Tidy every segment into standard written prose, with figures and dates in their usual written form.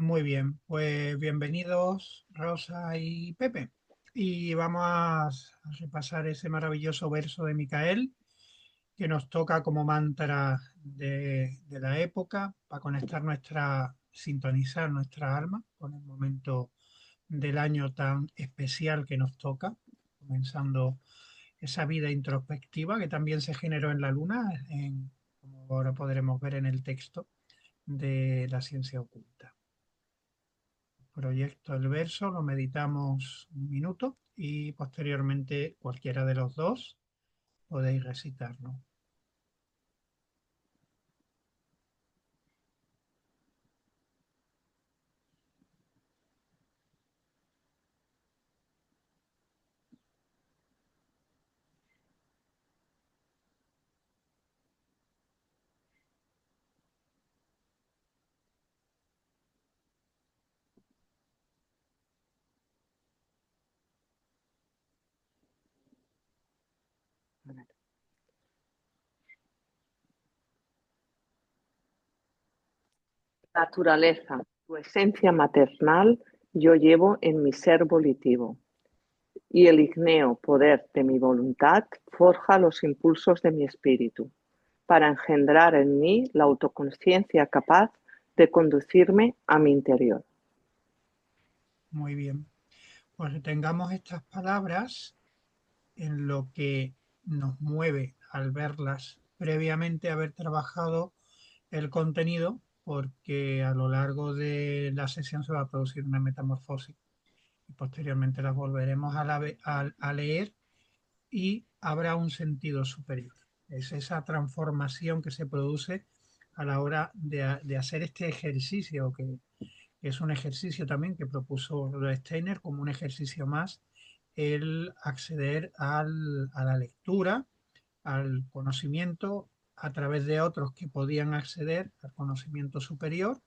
Muy bien, pues bienvenidos Rosa y Pepe. Y vamos a repasar ese maravilloso verso de Micael que nos toca como mantra de la época para conectar sintonizar nuestra alma con el momento del año tan especial que nos toca, comenzando esa vida introspectiva que también se generó en la luna, como ahora podremos ver en el texto de la ciencia oculta. Proyecto el verso, lo meditamos un minuto y posteriormente cualquiera de los dos podéis recitarlo. Naturaleza, tu esencia maternal yo llevo en mi ser volitivo, y el igneo poder de mi voluntad forja los impulsos de mi espíritu, para engendrar en mí la autoconciencia capaz de conducirme a mi interior. Muy bien. Pues tengamos estas palabras en lo que nos mueve al verlas previamente haber trabajado el contenido, porque a lo largo de la sesión se va a producir una metamorfosis y posteriormente las volveremos a leer y habrá un sentido superior. Es esa transformación que se produce a la hora de hacer este ejercicio, que es un ejercicio también que propuso Rudolf Steiner como un ejercicio más, el acceder a la lectura, al conocimiento a través de otros que podían acceder al conocimiento superior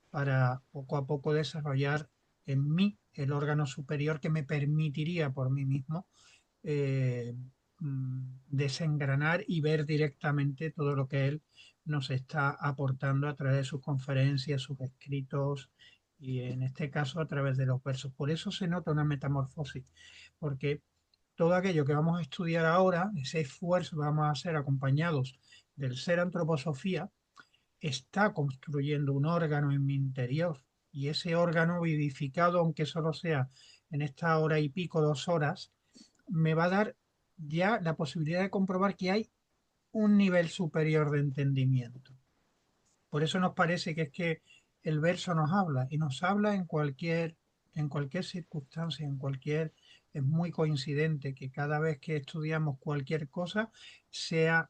para poco a poco desarrollar en mí el órgano superior que me permitiría por mí mismo eh, desengranar y ver directamente todo lo que él nos está aportando a través de sus conferencias, sus escritos y en este caso a través de los versos. Por eso se nota una metamorfosis, porque todo aquello que vamos a estudiar ahora, ese esfuerzo que vamos a hacer acompañados del ser antroposofía, está construyendo un órgano en mi interior y ese órgano vivificado, aunque solo sea en esta hora y pico, 2 horas, me va a dar ya la posibilidad de comprobar que hay un nivel superior de entendimiento. Por eso nos parece que es que el verso nos habla y nos habla en cualquier circunstancia, es muy coincidente que cada vez que estudiamos cualquier cosa, sea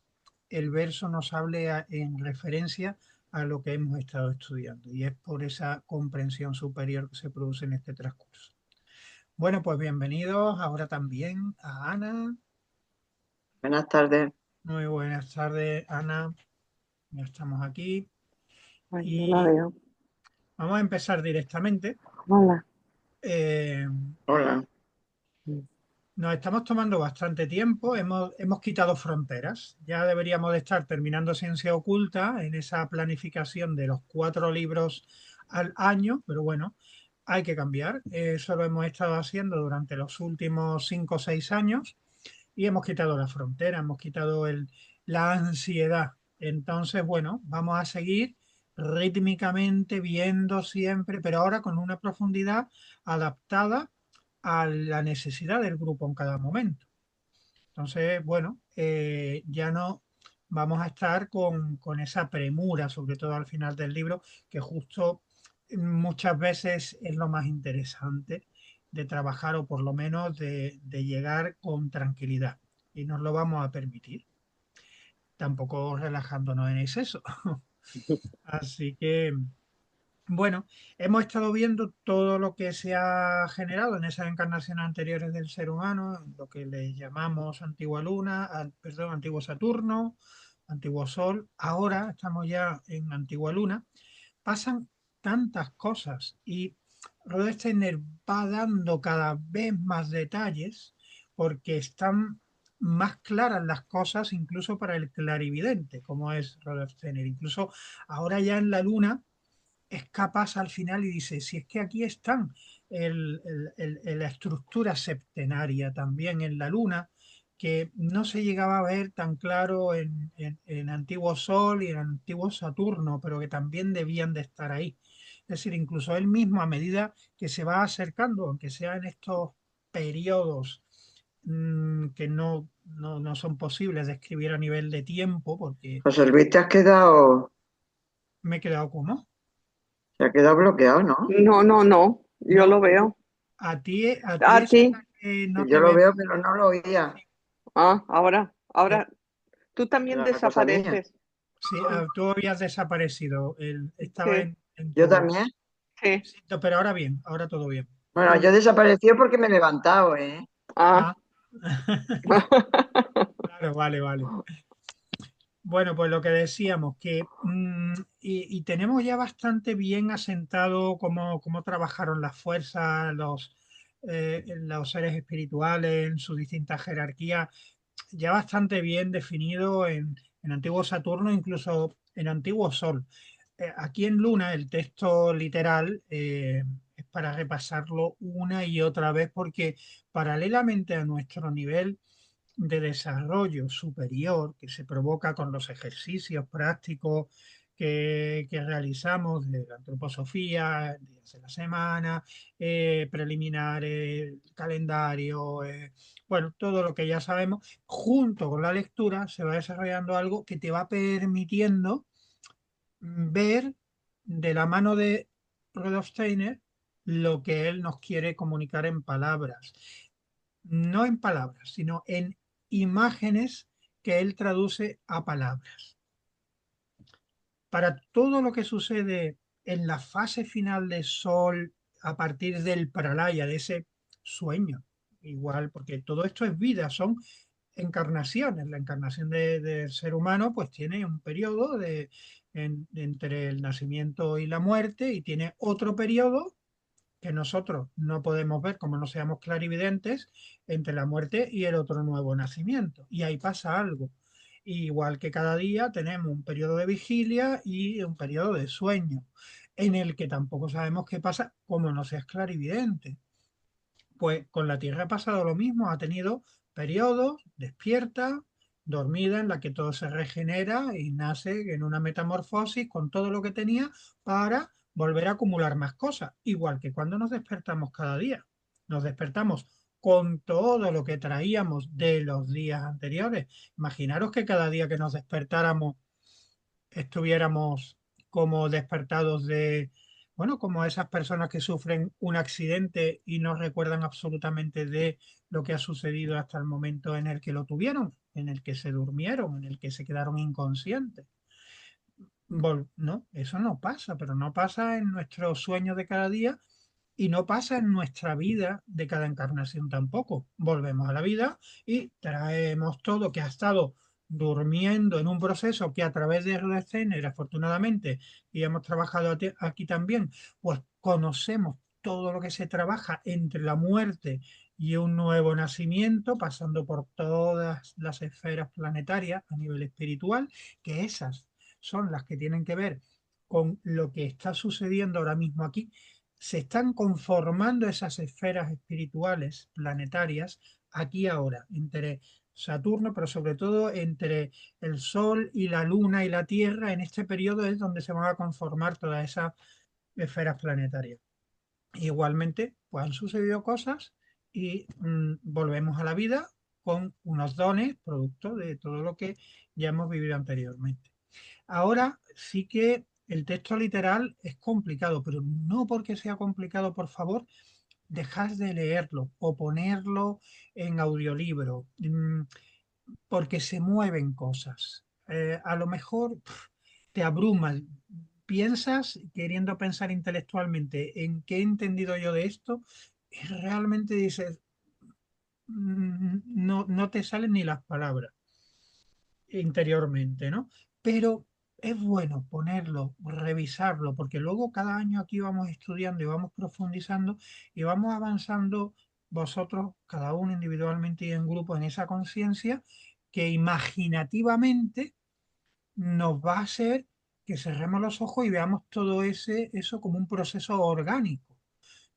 el verso nos hable en referencia a lo que hemos estado estudiando. Y es por esa comprensión superior que se produce en este transcurso. Bueno, pues bienvenidos ahora también a Ana. Buenas tardes. Muy buenas tardes, Ana. Ya estamos aquí Ay, no la y veo. vamos a empezar directamente. Hola. Eh, Hola. Nos estamos tomando bastante tiempo, hemos quitado fronteras. Ya deberíamos de estar terminando Ciencia Oculta en esa planificación de los 4 libros al año, pero bueno, hay que cambiar. Eso lo hemos estado haciendo durante los últimos 5 o 6 años y hemos quitado la frontera, hemos quitado la ansiedad. Entonces, bueno, vamos a seguir rítmicamente viendo siempre, pero ahora con una profundidad adaptada a la necesidad del grupo en cada momento. Entonces, bueno, ya no vamos a estar con esa premura, sobre todo al final del libro, que justo muchas veces es lo más interesante de trabajar o por lo menos de llegar con tranquilidad. Y nos lo vamos a permitir, tampoco relajándonos en exceso. Así que bueno, hemos estado viendo todo lo que se ha generado en esas encarnaciones anteriores del ser humano, lo que le llamamos antigua luna, perdón, antiguo Saturno, antiguo Sol. Ahora estamos ya en antigua luna. Pasan tantas cosas y Rudolf Steiner va dando cada vez más detalles porque están más claras las cosas incluso para el clarividente, como es Rudolf Steiner. Incluso ahora ya en la luna capaz al final y dice, si es que aquí están la estructura septenaria también en la Luna, que no se llegaba a ver tan claro en antiguo Sol y en antiguo Saturno, pero que también debían de estar ahí. Es decir, incluso él mismo, a medida que se va acercando, aunque sea en estos periodos que no son posibles de escribir a nivel de tiempo, porque José Luis, te has quedado, me he quedado como, se ha quedado bloqueado, ¿no? No, no, no, yo no, lo veo. a ti A es ti. que Que no yo te lo vemos. veo, pero no lo oía. Ah, Eh, ahora, tú también Será cosa mía. desapareces. sí, tú habías desaparecido. Estaba Sí, en Yo tu. también. sí. Sí, pero ahora bien, ahora todo bien. Bueno, yo Y, he desaparecido porque me he levantado, ¿eh? Ah. ah, claro, vale, vale. Bueno, pues lo que decíamos, que y tenemos ya bastante bien asentado cómo trabajaron las fuerzas, los seres espirituales en sus distintas jerarquías, ya bastante bien definido en Antiguo Saturno, incluso en Antiguo Sol. Aquí en Luna el texto literal es para repasarlo una y otra vez porque paralelamente a nuestro nivel de desarrollo superior que se provoca con los ejercicios prácticos que realizamos de la antroposofía, días de la semana, preliminares, calendario, bueno, todo lo que ya sabemos, junto con la lectura se va desarrollando algo que te va permitiendo ver de la mano de Rudolf Steiner lo que él nos quiere comunicar en palabras. No en palabras, sino en imágenes que él traduce a palabras. Para todo lo que sucede en la fase final de Sol a partir del Pralaya, de ese sueño, igual, porque todo esto es vida, son encarnaciones. La encarnación del ser humano pues tiene un periodo entre el nacimiento y la muerte y tiene otro periodo que nosotros no podemos ver como no seamos clarividentes entre la muerte y el otro nuevo nacimiento. Y ahí pasa algo. Igual que cada día tenemos un periodo de vigilia y un periodo de sueño, en el que tampoco sabemos qué pasa como no seas clarividente. Pues con la Tierra ha pasado lo mismo, ha tenido periodos, despierta, dormida, en la que todo se regenera y nace en una metamorfosis con todo lo que tenía para volver a acumular más cosas, igual que cuando nos despertamos cada día. Nos despertamos con todo lo que traíamos de los días anteriores. Imaginaros que cada día que nos despertáramos estuviéramos como despertados de, bueno, como esas personas que sufren un accidente y no recuerdan absolutamente de lo que ha sucedido hasta el momento en el que lo tuvieron, en el que se durmieron, en el que se quedaron inconscientes. No, eso no pasa, pero no pasa en nuestros sueños de cada día y no pasa en nuestra vida de cada encarnación tampoco. Volvemos a la vida y traemos todo que ha estado durmiendo en un proceso que a través de RDCN, afortunadamente, y hemos trabajado aquí también, pues conocemos todo lo que se trabaja entre la muerte y un nuevo nacimiento, pasando por todas las esferas planetarias a nivel espiritual, que esas son las que tienen que ver con lo que está sucediendo ahora mismo aquí. Se están conformando esas esferas espirituales planetarias aquí ahora, entre Saturno, pero sobre todo entre el Sol y la Luna y la Tierra. En este periodo es donde se van a conformar todas esas esferas planetarias. Igualmente, pues han sucedido cosas y volvemos a la vida con unos dones, producto de todo lo que ya hemos vivido anteriormente. Ahora sí que el texto literal es complicado, pero no porque sea complicado, por favor, dejad de leerlo o ponerlo en audiolibro, porque se mueven cosas. A lo mejor te abrumas, piensas, queriendo pensar intelectualmente en qué he entendido yo de esto, y realmente dices, no te salen ni las palabras interiormente, ¿no? Pero es bueno ponerlo, revisarlo, porque luego cada año aquí vamos estudiando y vamos profundizando y vamos avanzando vosotros, cada uno individualmente y en grupo, en esa conciencia que imaginativamente nos va a hacer que cerremos los ojos y veamos todo eso como un proceso orgánico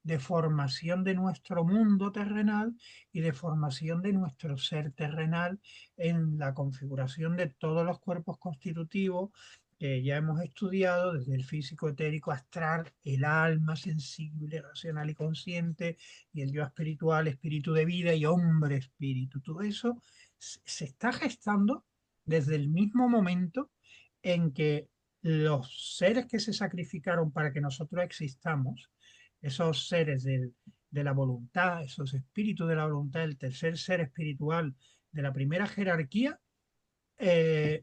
de formación de nuestro mundo terrenal y de formación de nuestro ser terrenal en la configuración de todos los cuerpos constitutivos que ya hemos estudiado, desde el físico, etérico, astral, el alma sensible, racional y consciente, y el yo espiritual, espíritu de vida y hombre espíritu. Todo eso se está gestando desde el mismo momento en que los seres que se sacrificaron para que nosotros existamos, esos seres de la voluntad, esos espíritus de la voluntad, el tercer ser espiritual de la primera jerarquía,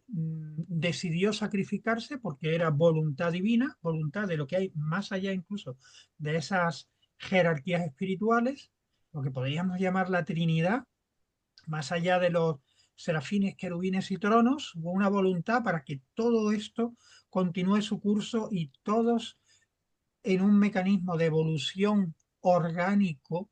decidió sacrificarse porque era voluntad divina, voluntad de lo que hay más allá incluso de esas jerarquías espirituales, lo que podríamos llamar la Trinidad, más allá de los serafines, querubines y tronos, hubo una voluntad para que todo esto continúe su curso y todos en un mecanismo de evolución orgánico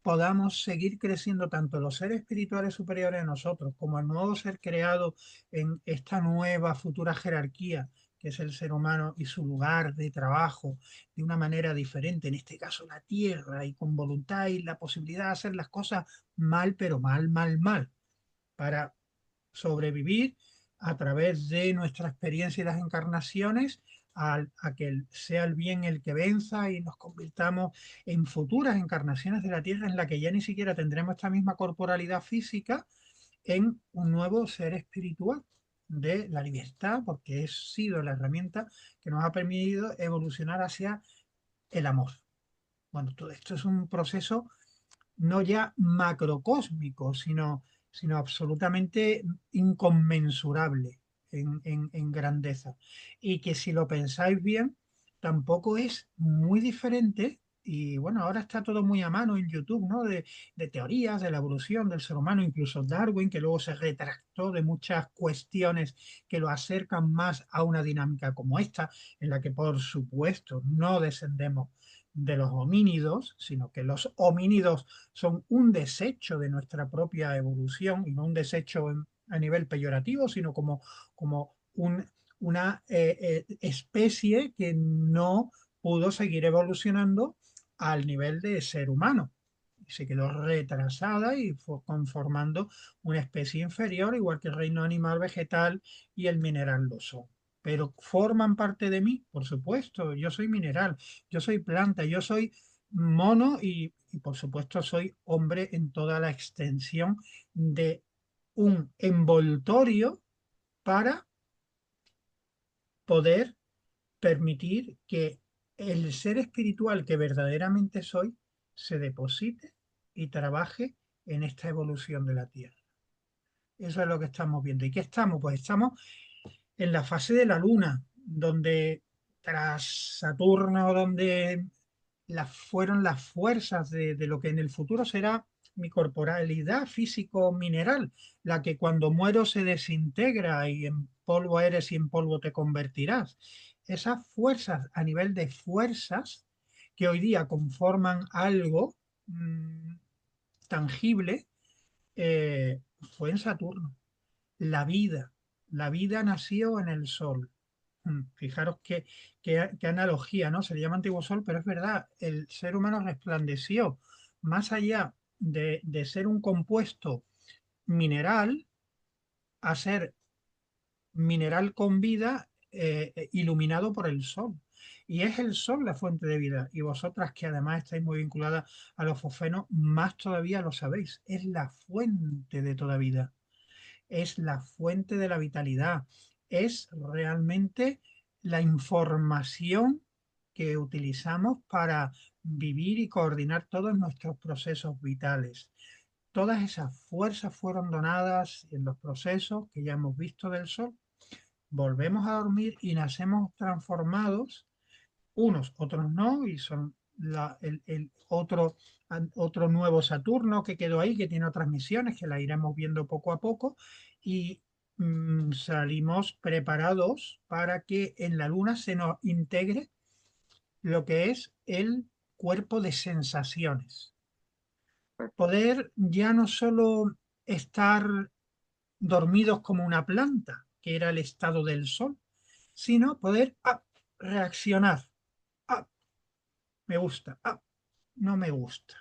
podamos seguir creciendo tanto los seres espirituales superiores a nosotros como el nuevo ser creado en esta nueva futura jerarquía que es el ser humano y su lugar de trabajo de una manera diferente, en este caso la tierra y con voluntad y la posibilidad de hacer las cosas mal, pero mal, mal, mal, para sobrevivir a través de nuestra experiencia y las encarnaciones a que sea el bien el que venza y nos convirtamos en futuras encarnaciones de la Tierra en la que ya ni siquiera tendremos esta misma corporalidad física en un nuevo ser espiritual de la libertad, porque ha sido la herramienta que nos ha permitido evolucionar hacia el amor. Bueno, todo esto es un proceso no ya macrocósmico, sino absolutamente inconmensurable en grandeza. Y que si lo pensáis bien, tampoco es muy diferente. Y bueno, ahora está todo muy a mano en YouTube, ¿no? De teorías de la evolución del ser humano, incluso Darwin, que luego se retractó de muchas cuestiones que lo acercan más a una dinámica como esta, en la que por supuesto no descendemos de los homínidos, sino que los homínidos son un desecho de nuestra propia evolución y no un desecho a nivel peyorativo, sino como una especie que no pudo seguir evolucionando al nivel de ser humano. Se quedó retrasada y fue conformando una especie inferior, igual que el reino animal, vegetal y el mineral lo son. Pero forman parte de mí, por supuesto. Yo soy mineral, yo soy planta, yo soy mono y por supuesto soy hombre en toda la extensión de un envoltorio para poder permitir que el ser espiritual que verdaderamente soy se deposite y trabaje en esta evolución de la Tierra. Eso es lo que estamos viendo. ¿Y qué estamos? Pues estamos en la fase de la Luna, donde tras Saturno, donde fueron las fuerzas de lo que en el futuro será mi corporalidad físico-mineral, la que cuando muero se desintegra y en polvo eres y en polvo te convertirás. Esas fuerzas a nivel de fuerzas que hoy día conforman algo tangible, fue en Saturno. La vida, la vida nació en el Sol. Fijaros qué analogía, ¿no? Se le llama antiguo sol, pero es verdad, el ser humano resplandeció más allá de ser un compuesto mineral a ser mineral con vida iluminado por el sol. Y es el sol la fuente de vida. Y vosotras que además estáis muy vinculadas a los fosfenos, más todavía lo sabéis. Es la fuente de toda vida, es la fuente de la vitalidad, es realmente la información que utilizamos para vivir y coordinar todos nuestros procesos vitales. Todas esas fuerzas fueron donadas en los procesos que ya hemos visto del Sol. Volvemos a dormir y nacemos transformados, unos, otros no, y son el otro nuevo Saturno que quedó ahí, que tiene otras misiones, que la iremos viendo poco a poco, y salimos preparados para que en la Luna se nos integre lo que es el cuerpo de sensaciones. Poder ya no solo estar dormidos como una planta, que era el estado del Sol, sino poder reaccionar. Ah, me gusta, no me gusta.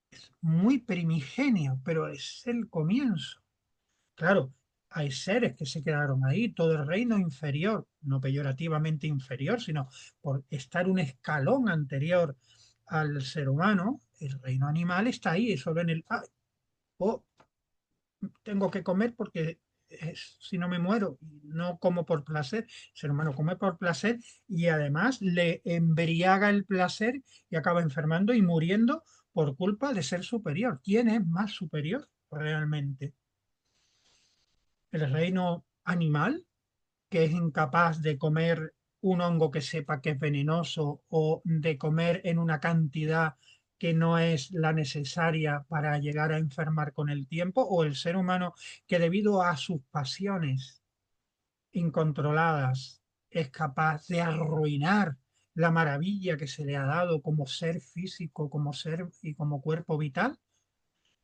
Es muy primigenio, pero es el comienzo. Claro, hay seres que se quedaron ahí, todo el reino inferior, no peyorativamente inferior, sino por estar un escalón anterior al ser humano, el reino animal está ahí, solo en el, oh, tengo que comer porque si no me muero, no como por placer, el ser humano come por placer y además le embriaga el placer y acaba enfermando y muriendo por culpa de ser superior. ¿Quién es más superior realmente? ¿El reino animal, que es incapaz de comer un hongo que sepa que es venenoso o de comer en una cantidad que no es la necesaria para llegar a enfermar con el tiempo, o el ser humano que debido a sus pasiones incontroladas es capaz de arruinar la maravilla que se le ha dado como ser físico, como ser y como cuerpo vital,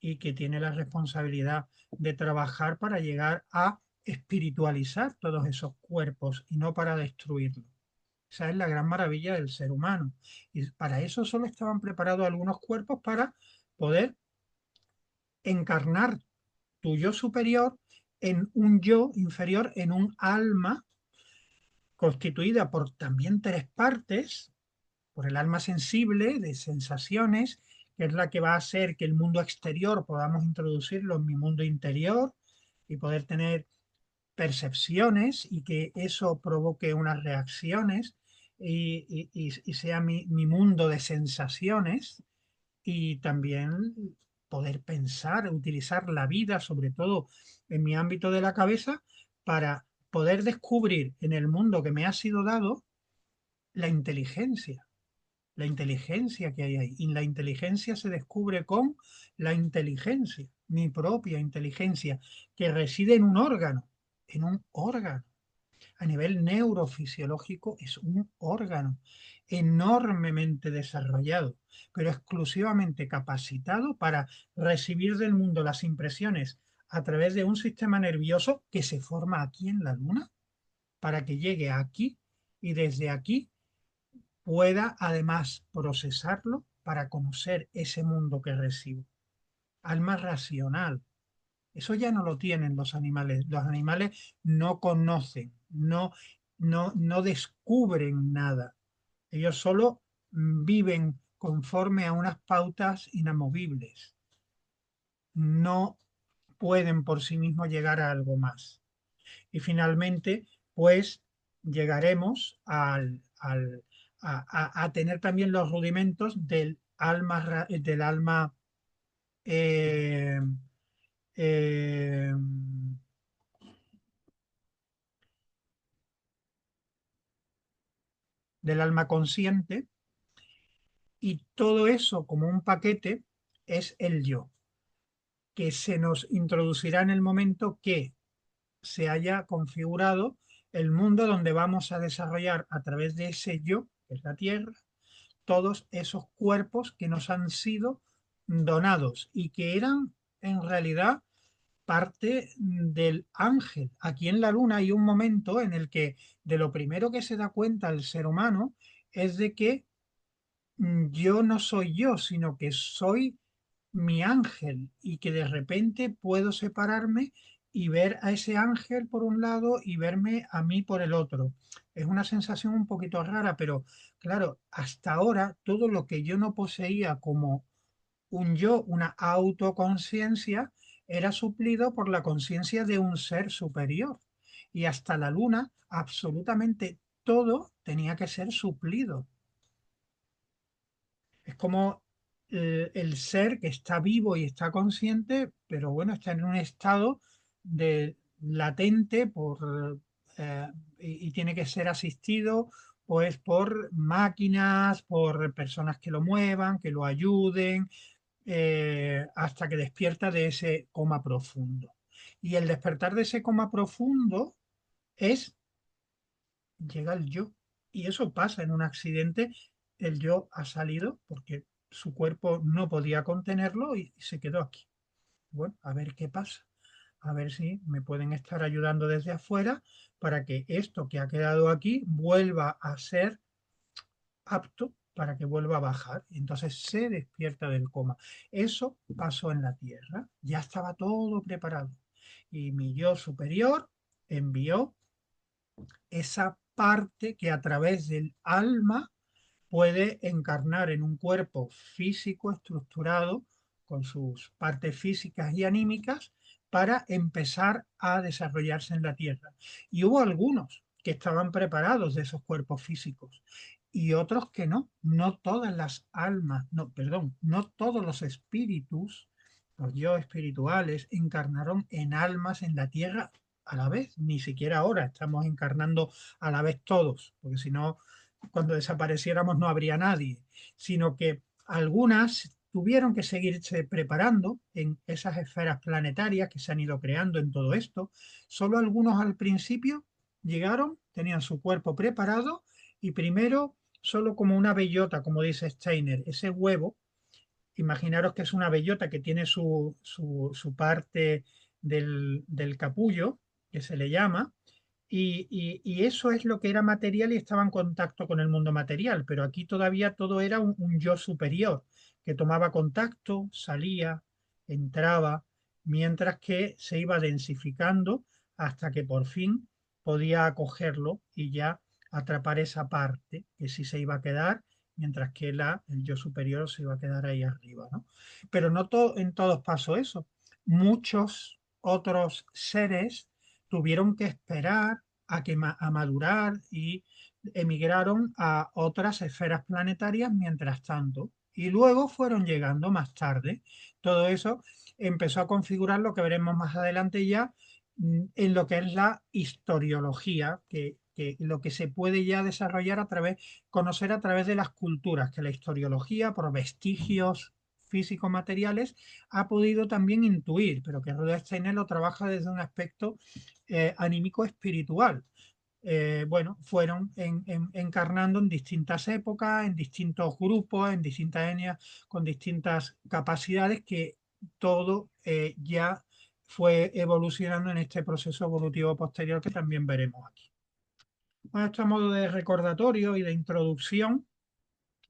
y que tiene la responsabilidad de trabajar para llegar a espiritualizar todos esos cuerpos y no para destruirlos. Esa es la gran maravilla del ser humano. Y para eso solo estaban preparados algunos cuerpos para poder encarnar tu yo superior en un yo inferior, en un alma constituida por también tres partes, por el alma sensible de sensaciones, que es la que va a hacer que el mundo exterior podamos introducirlo en mi mundo interior y poder tener percepciones y que eso provoque unas reacciones y sea mi mundo de sensaciones y también poder pensar, utilizar la vida, sobre todo en mi ámbito de la cabeza, para poder descubrir en el mundo que me ha sido dado la inteligencia que hay ahí. Y la inteligencia se descubre con la inteligencia, mi propia inteligencia, que reside en un órgano. A nivel neurofisiológico es un órgano enormemente desarrollado, pero exclusivamente capacitado para recibir del mundo las impresiones a través de un sistema nervioso que se forma aquí en la Luna, para que llegue aquí y desde aquí pueda además procesarlo para conocer ese mundo que recibo. Alma racional. Eso ya no lo tienen los animales. Los animales no conocen, no descubren nada. Ellos solo viven conforme a unas pautas inamovibles. No pueden por sí mismos llegar a algo más. Y finalmente, pues llegaremos a tener también los rudimentos del alma eh, eh, del alma consciente, y todo eso como un paquete es el yo, que se nos introducirá en el momento que se haya configurado el mundo donde vamos a desarrollar a través de ese yo, que es la Tierra, todos esos cuerpos que nos han sido donados y que eran en realidad parte del ángel. Aquí en la Luna hay un momento en el que de lo primero que se da cuenta el ser humano es de que yo no soy yo, sino que soy mi ángel y que de repente puedo separarme y ver a ese ángel por un lado y verme a mí por el otro. Es una sensación un poquito rara, pero claro, hasta ahora todo lo que yo no poseía como un yo, una autoconciencia, era suplido por la conciencia de un ser superior. Y hasta la luna, absolutamente todo tenía que ser suplido. Es como el ser que está vivo y está consciente, pero bueno, está en un estado de latente eh, y tiene que ser asistido pues por máquinas, por personas que lo muevan, que lo ayuden, hasta que despierta de ese coma profundo. Y el despertar de ese coma profundo es, llega el yo. Y eso pasa en un accidente, el yo ha salido porque su cuerpo no podía contenerlo y se quedó aquí. Bueno, a ver qué pasa. a ver si me pueden estar ayudando desde afuera para que esto que ha quedado aquí vuelva a ser apto para que vuelva a bajar. Y entonces se despierta del coma. Eso pasó en la Tierra. Ya estaba todo preparado. Y mi yo superior envió esa parte que a través del alma puede encarnar en un cuerpo físico estructurado con sus partes físicas y anímicas para empezar a desarrollarse en la Tierra. Y hubo algunos que estaban preparados de esos cuerpos físicos y otros que no. No todas las almas, no, perdón, no todos los espíritus, los yo espirituales, encarnaron en almas en la Tierra a la vez. Ni siquiera ahora estamos encarnando a la vez todos, porque si no, cuando desapareciéramos no habría nadie, sino que algunas tuvieron que seguirse preparando en esas esferas planetarias que se han ido creando en todo esto. Solo algunos al principio llegaron, tenían su cuerpo preparado y primero solo como una bellota, como dice Steiner, ese huevo. Imaginaros que es una bellota que tiene su parte del capullo, que se le llama, y eso es lo que era material y estaba en contacto con el mundo material, pero aquí todavía todo era un yo superior, que tomaba contacto, salía, entraba, mientras que se iba densificando hasta que por fin podía acogerlo y ya atrapar esa parte que sí se iba a quedar, mientras que el yo superior se iba a quedar ahí arriba, ¿no? Pero no en todos pasó eso. Muchos otros seres tuvieron que esperar a madurar y emigraron a otras esferas planetarias mientras tanto. Y luego fueron llegando más tarde. Todo eso empezó a configurar lo que veremos más adelante ya en lo que es la historiología, que lo que se puede ya desarrollar conocer a través de las culturas, que la historiología, por vestigios físico-materiales, ha podido también intuir, pero que Rudolf Steiner lo trabaja desde un aspecto anímico espiritual. Bueno, fueron encarnando en distintas épocas, en distintos grupos, en distintas etnias, con distintas capacidades que todo ya fue evolucionando en este proceso evolutivo posterior que también veremos aquí. Bueno, esto a modo de recordatorio y de introducción,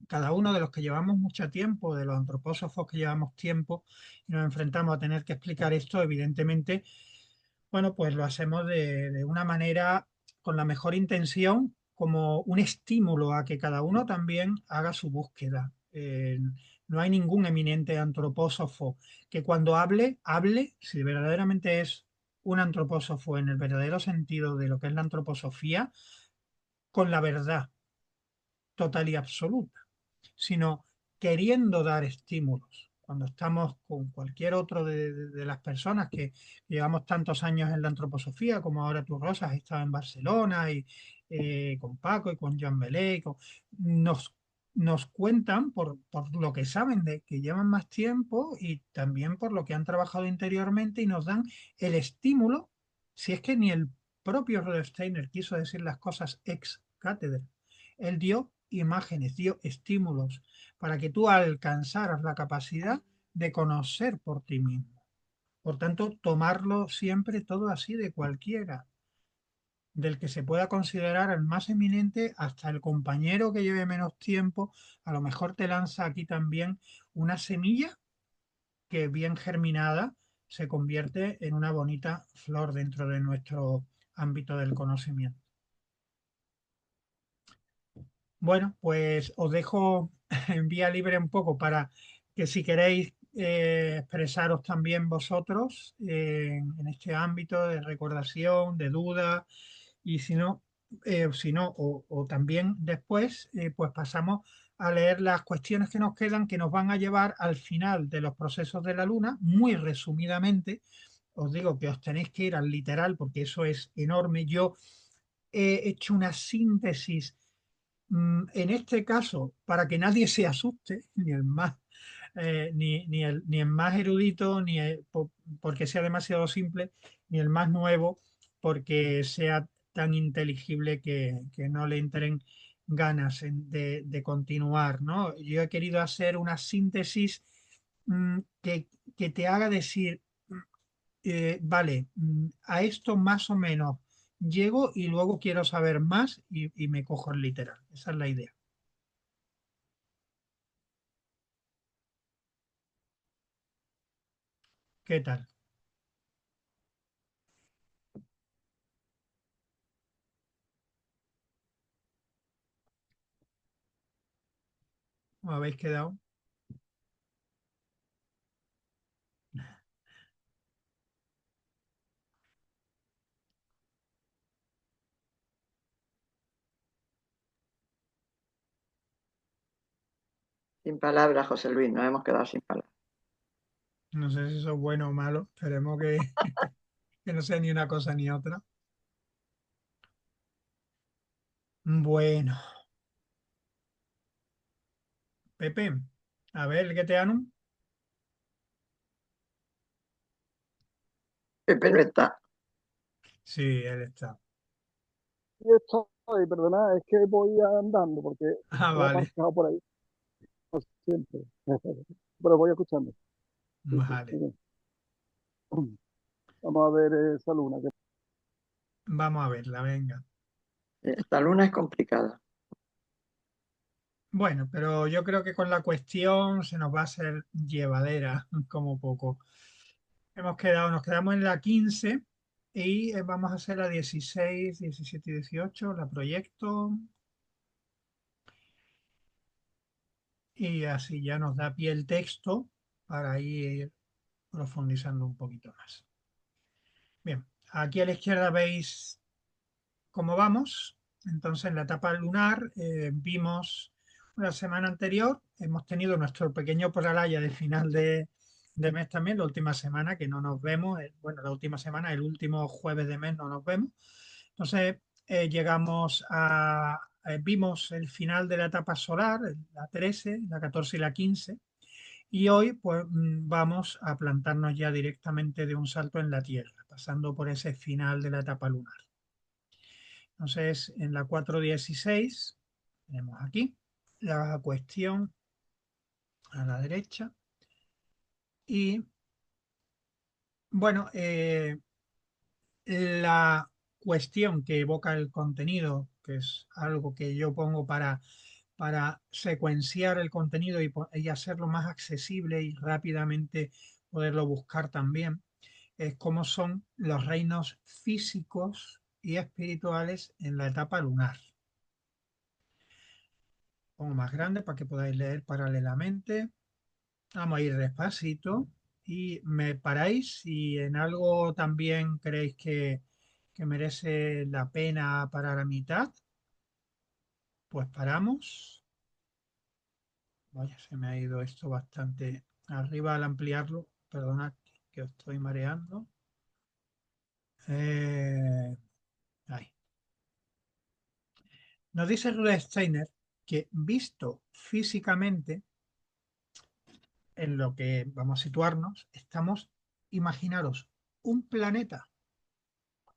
cada uno de los que llevamos mucho tiempo, de los antropósofos que llevamos tiempo y nos enfrentamos a tener que explicar esto, evidentemente, bueno, pues lo hacemos de una manera con la mejor intención, como un estímulo a que cada uno también haga su búsqueda. No hay ningún eminente antropósofo que cuando hable, si verdaderamente es un antropósofo en el verdadero sentido de lo que es la antroposofía, con la verdad total y absoluta, sino queriendo dar estímulos. Cuando estamos con cualquier otro de las personas que llevamos tantos años en la antroposofía, como ahora tú, Rosa, has estado en Barcelona y con Paco y con Joan Belé, nos cuentan por lo que saben de que llevan más tiempo y también por lo que han trabajado interiormente y nos dan el estímulo, si es que ni el propio Rudolf Steiner quiso decir las cosas ex cátedra. Él dio imágenes, dio estímulos para que tú alcanzaras la capacidad de conocer por ti mismo. Por tanto, tomarlo siempre todo así de cualquiera, del que se pueda considerar el más eminente hasta el compañero que lleve menos tiempo, a lo mejor te lanza aquí también una semilla que bien germinada se convierte en una bonita flor dentro de nuestro ámbito del conocimiento. Bueno, pues os dejo en vía libre un poco para que si queréis expresaros también vosotros en este ámbito de recordación, de duda, y si no o también después, pues pasamos a leer las cuestiones que nos quedan, que nos van a llevar al final de los procesos de la Luna, muy resumidamente. Os digo que os tenéis que ir al literal porque eso es enorme. Yo he hecho una síntesis en este caso, para que nadie se asuste, ni el más, ni el más erudito, porque sea demasiado simple, ni el más nuevo, porque sea tan inteligible que no le entren ganas de continuar, ¿no? Yo he querido hacer una síntesis que te haga decir, vale, a esto más o menos llego y luego quiero saber más y me cojo el literal. Esa es la idea. ¿Qué tal? ¿Cómo habéis quedado? Sin palabras, José Luis, nos hemos quedado sin palabras. No sé si eso es bueno o malo. Esperemos que no sea ni una cosa ni otra. Bueno, Pepe, a ver, ¿qué te anu? Pepe no está. Sí, él está. Sí estoy, perdona, es que voy andando porque Ah, estoy vale, aparcado por ahí, como siempre. Pero voy escuchando. Sí, sí, vale. muy bien. Vamos a ver esa luna. Vamos a verla, venga. Esta luna es complicada. Bueno, pero yo creo que con la cuestión se nos va a hacer llevadera, como poco. Nos quedamos en la 15 y vamos a hacer la 16, 17 y 18, la proyecto y así ya nos da pie el texto para ir profundizando un poquito más. Bien, aquí a la izquierda veis cómo vamos. Entonces, en la etapa lunar vimos la semana anterior, hemos tenido nuestro pequeño pralaya de final de mes también, la última semana que no nos vemos, bueno, la última semana, el último jueves de mes no nos vemos. Entonces, vimos el final de la etapa solar, la 13, la 14 y la 15, y hoy pues vamos a plantarnos ya directamente de un salto en la Tierra, pasando por ese final de la etapa lunar. Entonces, en la 4.16 tenemos aquí la cuestión a la derecha. Y bueno, la cuestión que evoca el contenido, que es algo que yo pongo para secuenciar el contenido y hacerlo más accesible y rápidamente poderlo buscar también, es cómo son los reinos físicos y espirituales en la etapa lunar. Pongo más grande para que podáis leer paralelamente. Vamos a ir despacito y me paráis si en algo también creéis que merece la pena parar a mitad, pues paramos. Vaya, se me ha ido esto bastante arriba al ampliarlo. Perdonad que os estoy mareando. Eh, ahí. Nos dice Rudolf Steiner que visto físicamente, en lo que vamos a situarnos, imaginaros, un planeta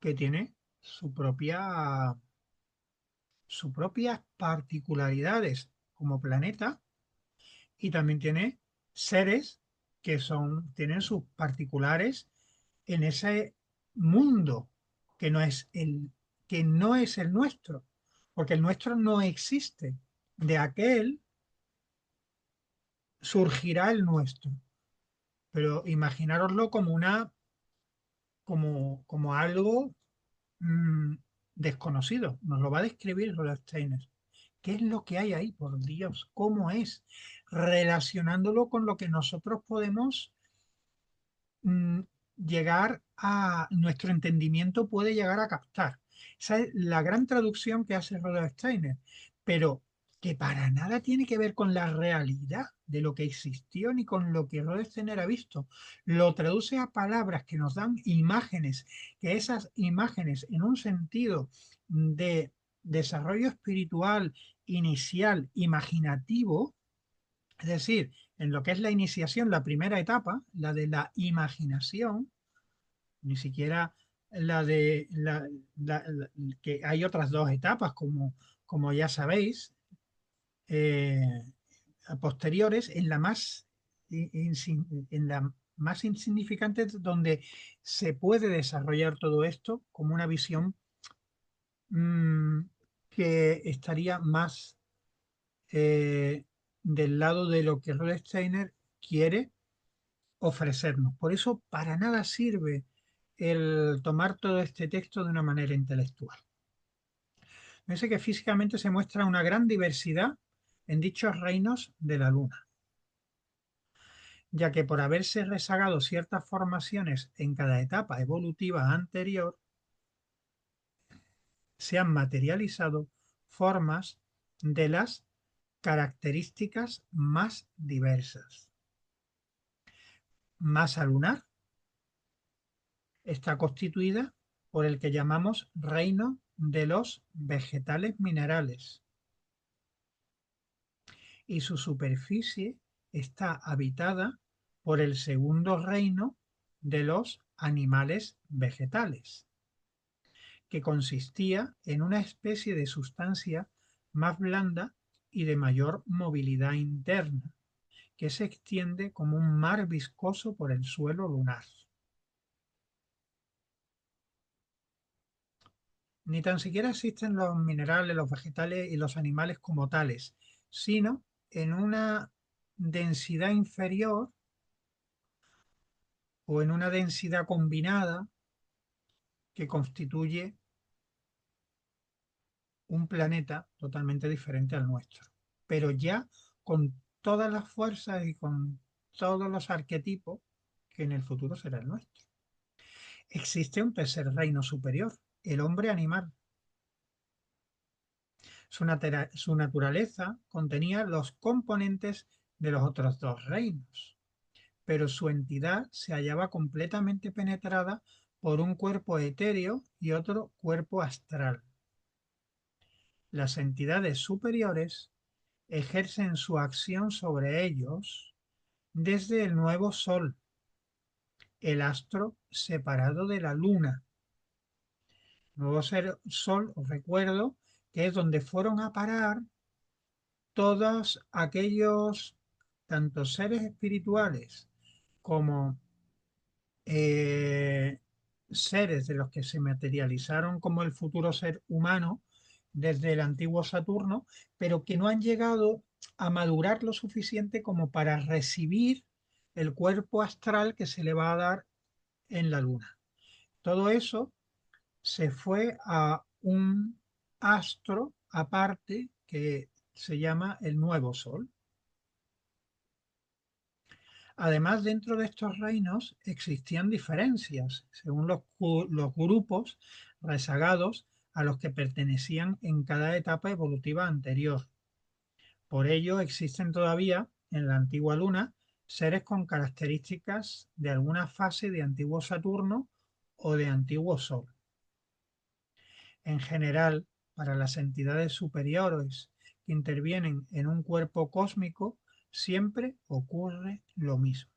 que tiene sus propias particularidades como planeta y también tiene seres tienen sus particulares en ese mundo que no es que no es el nuestro, porque el nuestro no existe. De aquel surgirá el nuestro. Pero imaginároslo como algo mm, desconocido. Nos lo va a describir Rudolf Steiner. ¿Qué es lo que hay ahí? Por Dios, ¿cómo es? Relacionándolo con lo que nosotros podemos mm, nuestro entendimiento puede llegar a captar. Esa es la gran traducción que hace Rudolf Steiner, pero que para nada tiene que ver con la realidad de lo que existió ni con lo que Rudolf Steiner ha visto. Lo traduce a palabras que nos dan imágenes, que esas imágenes en un sentido de desarrollo espiritual inicial, imaginativo, es decir, en lo que es la iniciación, la primera etapa, la de la imaginación, ni siquiera la de que hay otras dos etapas, como ya sabéis, eh, posteriores, en la más insignificantes donde se puede desarrollar todo esto como una visión mm, que estaría más del lado de lo que Rudolf Steiner quiere ofrecernos. Por eso para nada sirve el tomar todo este texto de una manera intelectual. Fíjense que físicamente se muestra una gran diversidad en dichos reinos de la Luna, ya que por haberse rezagado ciertas formaciones en cada etapa evolutiva anterior, se han materializado formas de las características más diversas. Masa lunar está constituida por el que llamamos reino de los vegetales minerales y su superficie está habitada por el segundo reino de los animales vegetales, que consistía en una especie de sustancia más blanda y de mayor movilidad interna, que se extiende como un mar viscoso por el suelo lunar. Ni tan siquiera existen los minerales, los vegetales y los animales como tales, sino en una densidad inferior o en una densidad combinada que constituye un planeta totalmente diferente al nuestro, pero ya con todas las fuerzas y con todos los arquetipos que en el futuro será el nuestro. Existe un tercer reino superior, el hombre animal. Su naturaleza contenía los componentes de los otros dos reinos, pero su entidad se hallaba completamente penetrada por un cuerpo etéreo y otro cuerpo astral. Las entidades superiores ejercen su acción sobre ellos desde el nuevo Sol, el astro separado de la Luna. Nuevo Sol, os recuerdo, que es donde fueron a parar todos aquellos, tanto seres espirituales como seres de los que se materializaron como el futuro ser humano desde el antiguo Saturno, pero que no han llegado a madurar lo suficiente como para recibir el cuerpo astral que se le va a dar en la Luna. Todo eso se fue a un astro aparte que se llama el nuevo Sol. Además, dentro de estos reinos existían diferencias según los grupos rezagados a los que pertenecían en cada etapa evolutiva anterior. Por ello, existen todavía en la antigua Luna seres con características de alguna fase de antiguo Saturno o de antiguo Sol. En general, para las entidades superiores que intervienen en un cuerpo cósmico, siempre ocurre lo mismo.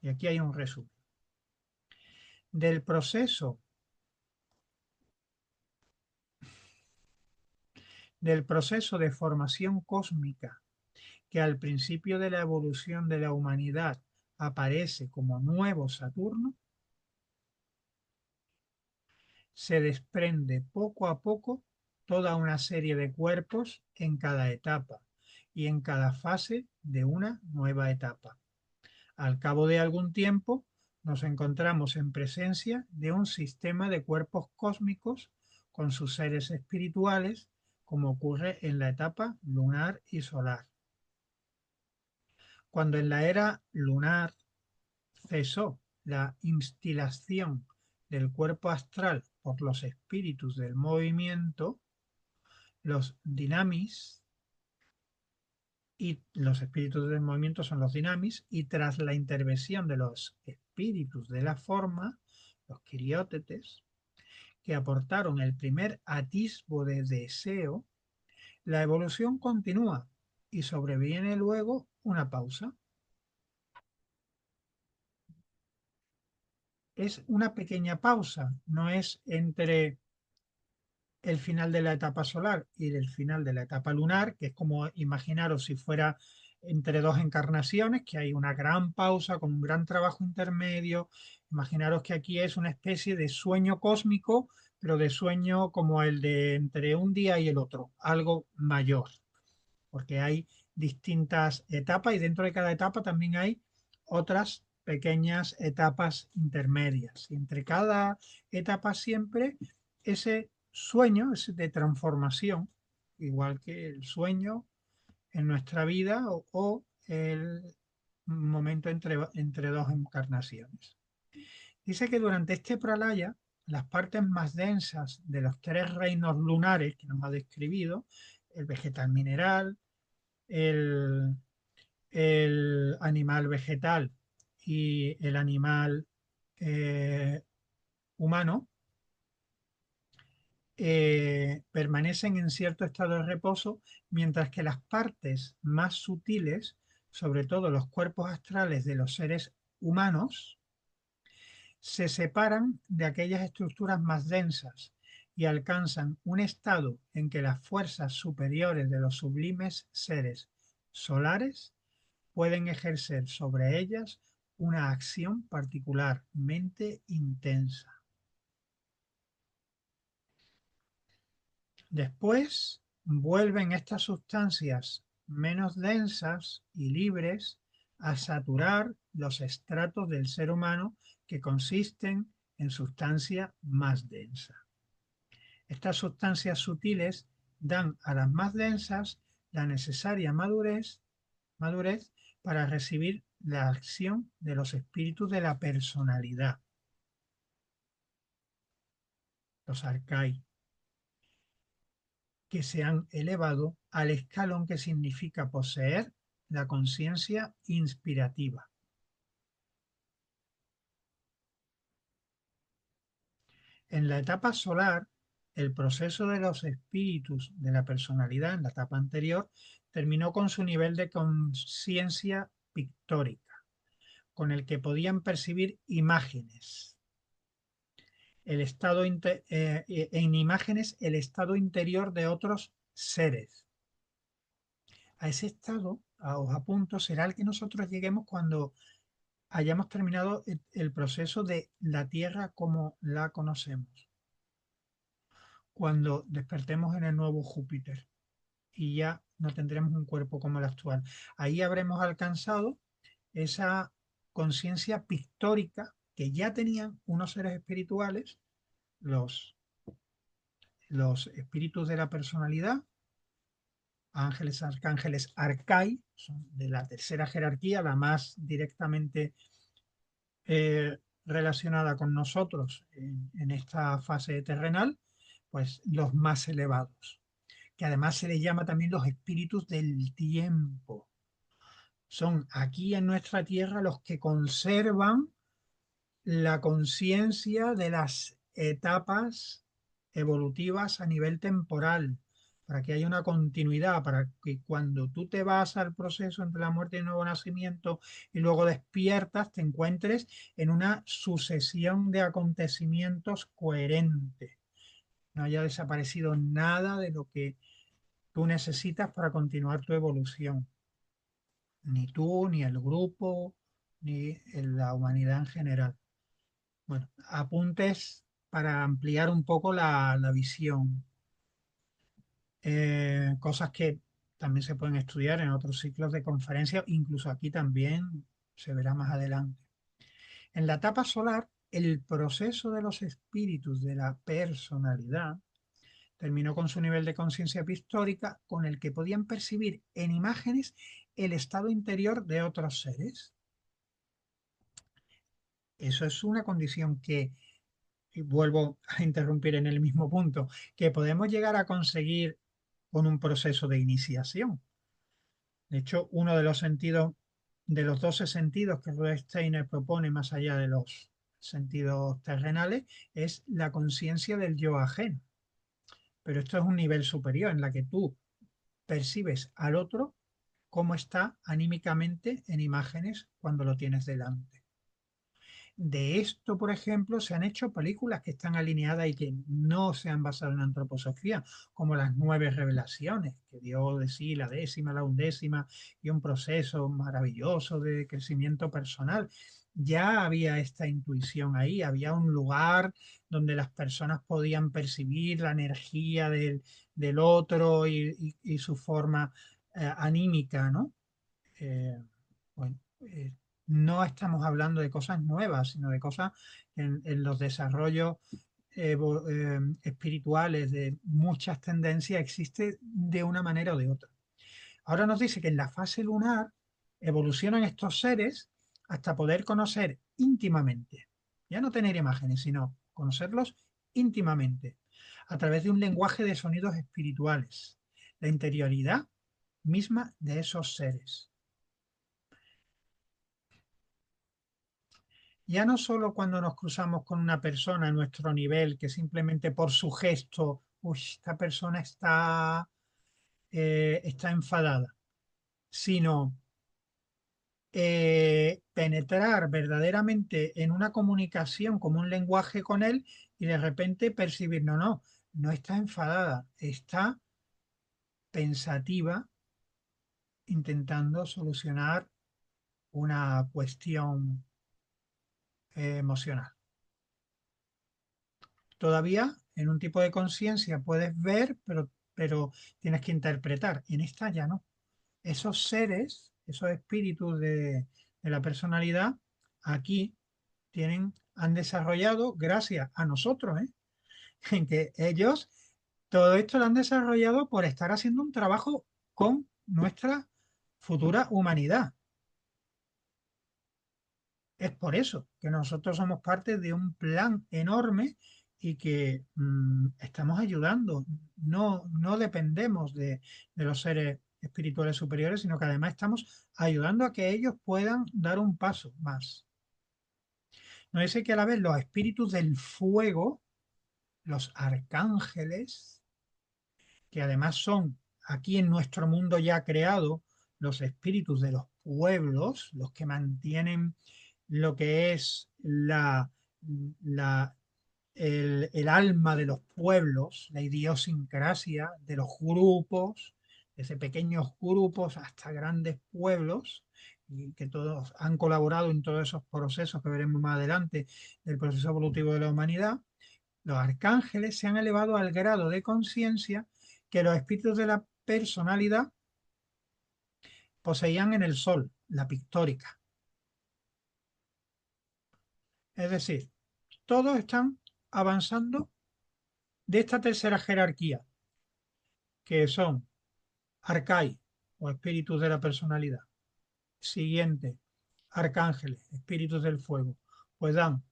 Y aquí hay un resumen. Del proceso de formación cósmica que al principio de la evolución de la humanidad aparece como nuevo Saturno, se desprende poco a poco toda una serie de cuerpos en cada etapa y en cada fase de una nueva etapa. Al cabo de algún tiempo, nos encontramos en presencia de un sistema de cuerpos cósmicos con sus seres espirituales, como ocurre en la etapa lunar y solar. Cuando en la era lunar cesó la instilación del cuerpo astral por los espíritus del movimiento, los dinamis, y los espíritus del movimiento son los dinamis, y tras la intervención de los espíritus de la forma, los quiriótetes, que aportaron el primer atisbo de deseo, la evolución continúa y sobreviene luego una pausa. Es una pequeña pausa, no es entre el final de la etapa solar y el final de la etapa lunar, que es como imaginaros si fuera entre dos encarnaciones, que hay una gran pausa con un gran trabajo intermedio. Imaginaros que aquí es una especie de sueño cósmico, pero de sueño como el de entre un día y el otro, algo mayor, porque hay distintas etapas y dentro de cada etapa también hay otras pequeñas etapas intermedias. Y entre cada etapa siempre ese sueño es de transformación, igual que el sueño en nuestra vida o el momento entre dos encarnaciones. Dice que durante este pralaya, las partes más densas de los tres reinos lunares que nos ha describido, el vegetal mineral, el, el animal vegetal y el animal eh, humano, permanecen en cierto estado de reposo, mientras que las partes más sutiles, sobre todo los cuerpos astrales de los seres humanos, se separan de aquellas estructuras más densas y alcanzan un estado en que las fuerzas superiores de los sublimes seres solares pueden ejercer sobre ellas una acción particularmente intensa. Después vuelven estas sustancias menos densas y libres a saturar los estratos del ser humano que consisten en sustancia más densa. Estas sustancias sutiles dan a las más densas la necesaria madurez para recibir la acción de los espíritus de la personalidad, los arcai, que se han elevado al escalón que significa poseer la conciencia inspirativa. En la etapa solar, el proceso de los espíritus de la personalidad en la etapa anterior terminó con su nivel de conciencia pictórica, con el que podían percibir imágenes. En imágenes el estado interior de otros seres. A ese estado, os apunto, será el que nosotros lleguemos cuando hayamos terminado el proceso de la Tierra como la conocemos, cuando despertemos en el nuevo Júpiter y ya no tendremos un cuerpo como el actual. Ahí habremos alcanzado esa conciencia pictórica que ya tenían unos seres espirituales, los, los espíritus de la personalidad, ángeles, arcángeles, arcai, son de la tercera jerarquía, la más directamente relacionada con nosotros en esta fase terrenal, pues los más elevados, que además se les llama también los espíritus del tiempo. Son aquí en nuestra tierra los que conservan la conciencia de las etapas evolutivas a nivel temporal, para que haya una continuidad, para que cuando tú te vas al proceso entre la muerte y el nuevo nacimiento y luego despiertas, te encuentres en una sucesión de acontecimientos coherente. No haya desaparecido nada de lo que tú necesitas para continuar tu evolución. Ni tú, ni el grupo, ni la humanidad en general. Bueno, apuntes para ampliar un poco la visión. Cosas que también se pueden estudiar en otros ciclos de conferencia, incluso aquí también se verá más adelante. En la etapa solar, el proceso de los espíritus de la personalidad terminó con su nivel de conciencia pictórica con el que podían percibir en imágenes el estado interior de otros seres. Eso es una condición que, y vuelvo a interrumpir en el mismo punto, que podemos llegar a conseguir con un proceso de iniciación. De hecho, uno de los sentidos, de los 12 sentidos que Rudolf Steiner propone más allá de los sentidos terrenales, es la conciencia del yo ajeno. Pero esto es un nivel superior en la que tú percibes al otro cómo está anímicamente en imágenes cuando lo tienes delante. De esto, por ejemplo, se han hecho películas que están alineadas y que no se han basado en antroposofía, como las 9 revelaciones, que dio de sí la décima, la undécima, y un proceso maravilloso de crecimiento personal. Ya había esta intuición ahí, había un lugar donde las personas podían percibir la energía del otro y su forma anímica, ¿no? Eh, bueno, no estamos hablando de cosas nuevas, sino de cosas en los desarrollos espirituales de muchas tendencias existe de una manera o de otra. Ahora nos dice que en la fase lunar evolucionan estos seres hasta poder conocer íntimamente, ya no tener imágenes, sino conocerlos íntimamente, a través de un lenguaje de sonidos espirituales, la interioridad misma de esos seres. Ya no solo cuando nos cruzamos con una persona a nuestro nivel, que simplemente por su gesto, uy, esta persona está enfadada, sino penetrar verdaderamente en una comunicación como un lenguaje con él y de repente percibir, no, no, no está enfadada, está pensativa intentando solucionar una cuestión emocional. Todavía en un tipo de conciencia puedes ver, pero tienes que interpretar. En esta ya no. Esos seres, esos espíritus de la personalidad, aquí han desarrollado, gracias a nosotros, en que ellos, todo esto lo han desarrollado por estar haciendo un trabajo con nuestra futura humanidad. Es por eso que nosotros somos parte de un plan enorme y que estamos ayudando. No, no dependemos de los seres espirituales superiores, sino que además estamos ayudando a que ellos puedan dar un paso más. Nos dice que a la vez los espíritus del fuego, los arcángeles, que además son aquí en nuestro mundo ya creado los espíritus de los pueblos, los que mantienen lo que es el alma de los pueblos, la idiosincrasia de los grupos, desde pequeños grupos hasta grandes pueblos, y que todos han colaborado en todos esos procesos que veremos más adelante del proceso evolutivo de la humanidad. Los arcángeles se han elevado al grado de conciencia que los espíritus de la personalidad poseían en el sol, la pictórica. Es decir, todos están avanzando de esta tercera jerarquía, que son arcai o espíritus de la personalidad. Siguiente, arcángeles, espíritus del fuego. Pues dan,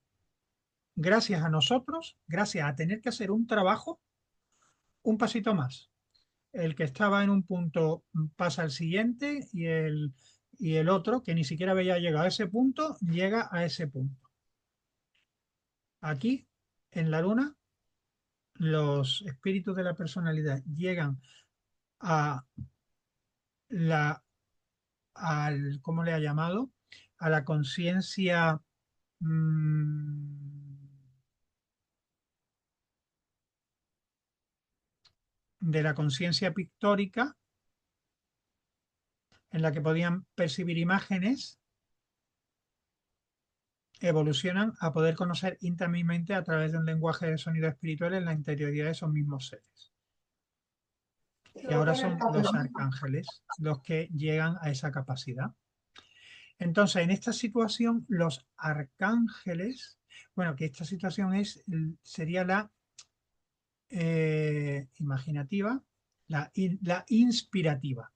gracias a nosotros, gracias a tener que hacer un trabajo, un pasito más. El que estaba en un punto pasa al siguiente y el otro, que ni siquiera había llegado a ese punto, llega a ese punto. Aquí, en la luna, los espíritus de la personalidad llegan a ¿cómo le ha llamado? A la conciencia de la conciencia pictórica, en la que podían percibir imágenes, evolucionan a poder conocer íntimamente a través de un lenguaje de sonido espiritual en la interioridad de esos mismos seres. Y ahora son los arcángeles los que llegan a esa capacidad. Entonces, en esta situación, los arcángeles, bueno, que esta situación sería la imaginativa, la inspirativa.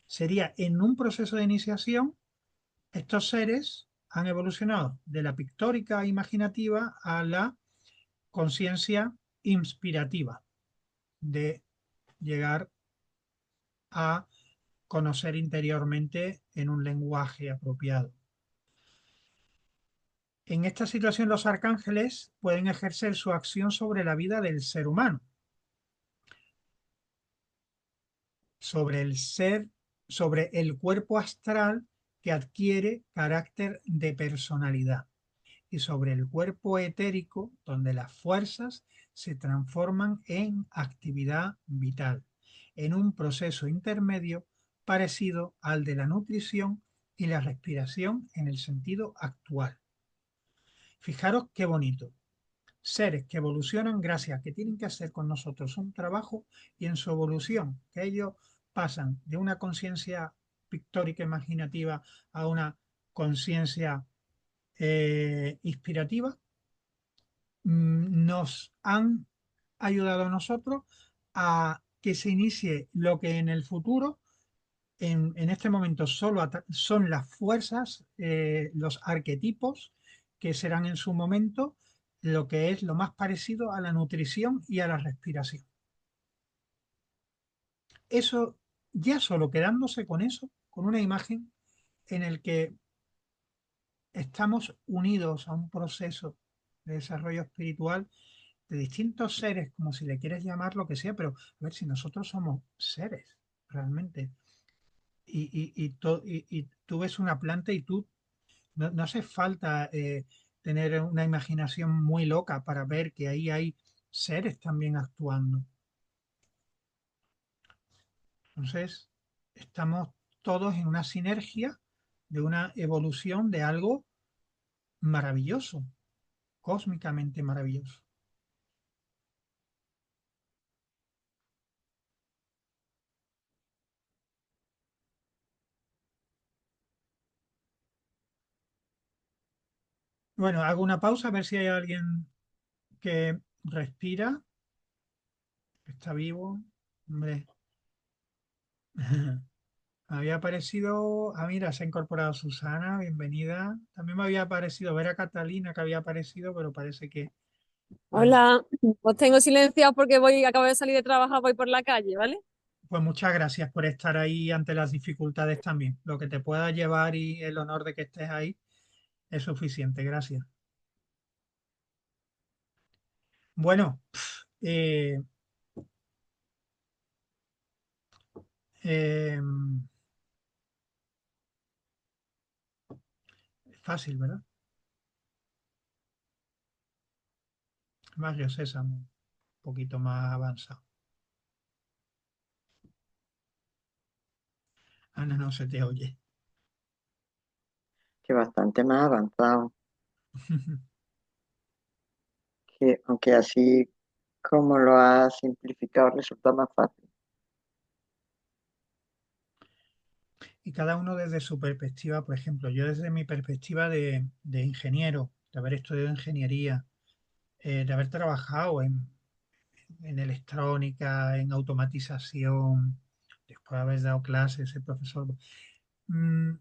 Sería en un proceso de iniciación, estos seres han evolucionado de la pictórica imaginativa a la conciencia inspirativa, de llegar a conocer interiormente en un lenguaje apropiado. En esta situación los arcángeles pueden ejercer su acción sobre la vida del ser humano, sobre el ser, sobre el cuerpo astral que adquiere carácter de personalidad. y sobre el cuerpo etérico, donde las fuerzas se transforman en actividad vital, en un proceso intermedio parecido al de la nutrición y la respiración en el sentido actual. Fijaros qué bonito. Seres que evolucionan gracias a que tienen que hacer con nosotros un trabajo y en su evolución, que ellos pasan de una conciencia pictórica imaginativa a una conciencia inspirativa, nos han ayudado a nosotros a que se inicie lo que en el futuro, en este momento, solo son las fuerzas, los arquetipos que serán en su momento lo que es lo más parecido a la nutrición y a la respiración. Eso, ya solo quedándose con eso, con una imagen en el que estamos unidos a un proceso de desarrollo espiritual de distintos seres, como si le quieres llamar lo que sea, pero a ver si nosotros somos seres realmente. Y tú ves una planta y tú no hace falta tener una imaginación muy loca para ver que ahí hay seres también actuando. Entonces, estamos todos en una sinergia de una evolución de algo maravilloso, cósmicamente maravilloso. Bueno, hago una pausa a ver si hay alguien que respira, que está vivo. Hombre, me había parecido, mira, se ha incorporado Susana, bienvenida. También me había parecido ver a Catalina que había aparecido, pero parece que vale. Hola, os tengo silenciado porque acabo de salir de trabajar, voy por la calle, ¿vale? Pues muchas gracias por estar ahí ante las dificultades también. Lo que te pueda llevar y el honor de que estés ahí es suficiente. Gracias. Bueno, eh, eh, fácil, ¿verdad? Barrio Sésamo, un poquito más avanzado. Ana, no se te oye. Que bastante más avanzado, que aunque así como lo ha simplificado resulta más fácil. Y cada uno desde su perspectiva, por ejemplo, yo desde mi perspectiva de ingeniero, de haber estudiado ingeniería, de haber trabajado en electrónica, en automatización, después de haber dado clases, ser profesor. mm,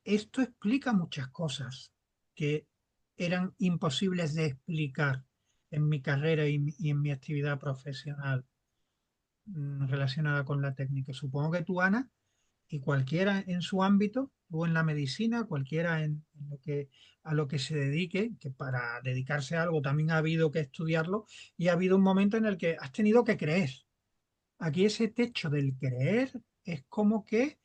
Esto explica muchas cosas que eran imposibles de explicar en mi carrera y en mi actividad profesional relacionada con la técnica. Supongo que tú, Ana, y cualquiera en su ámbito, o en la medicina, cualquiera en lo que, a lo que se dedique, que para dedicarse a algo también ha habido que estudiarlo y ha habido un momento en el que has tenido que creer. Aquí ese techo del creer es como que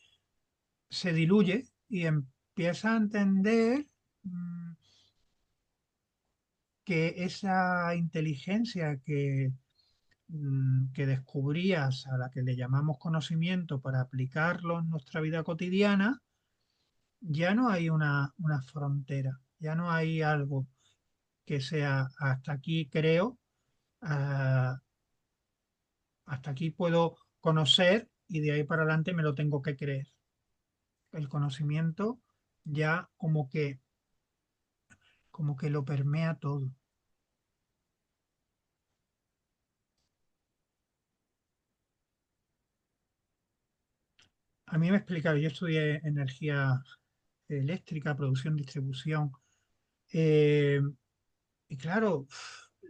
se diluye y empieza a entender mm, que esa inteligencia que descubrías, a la que le llamamos conocimiento para aplicarlo en nuestra vida cotidiana, ya no hay una frontera, ya no hay algo que sea hasta aquí creo, ah, hasta aquí puedo conocer y de ahí para adelante me lo tengo que creer. El conocimiento ya como que lo permea todo. A mí me explicaron, yo estudié energía eléctrica, producción, distribución, eh, y claro,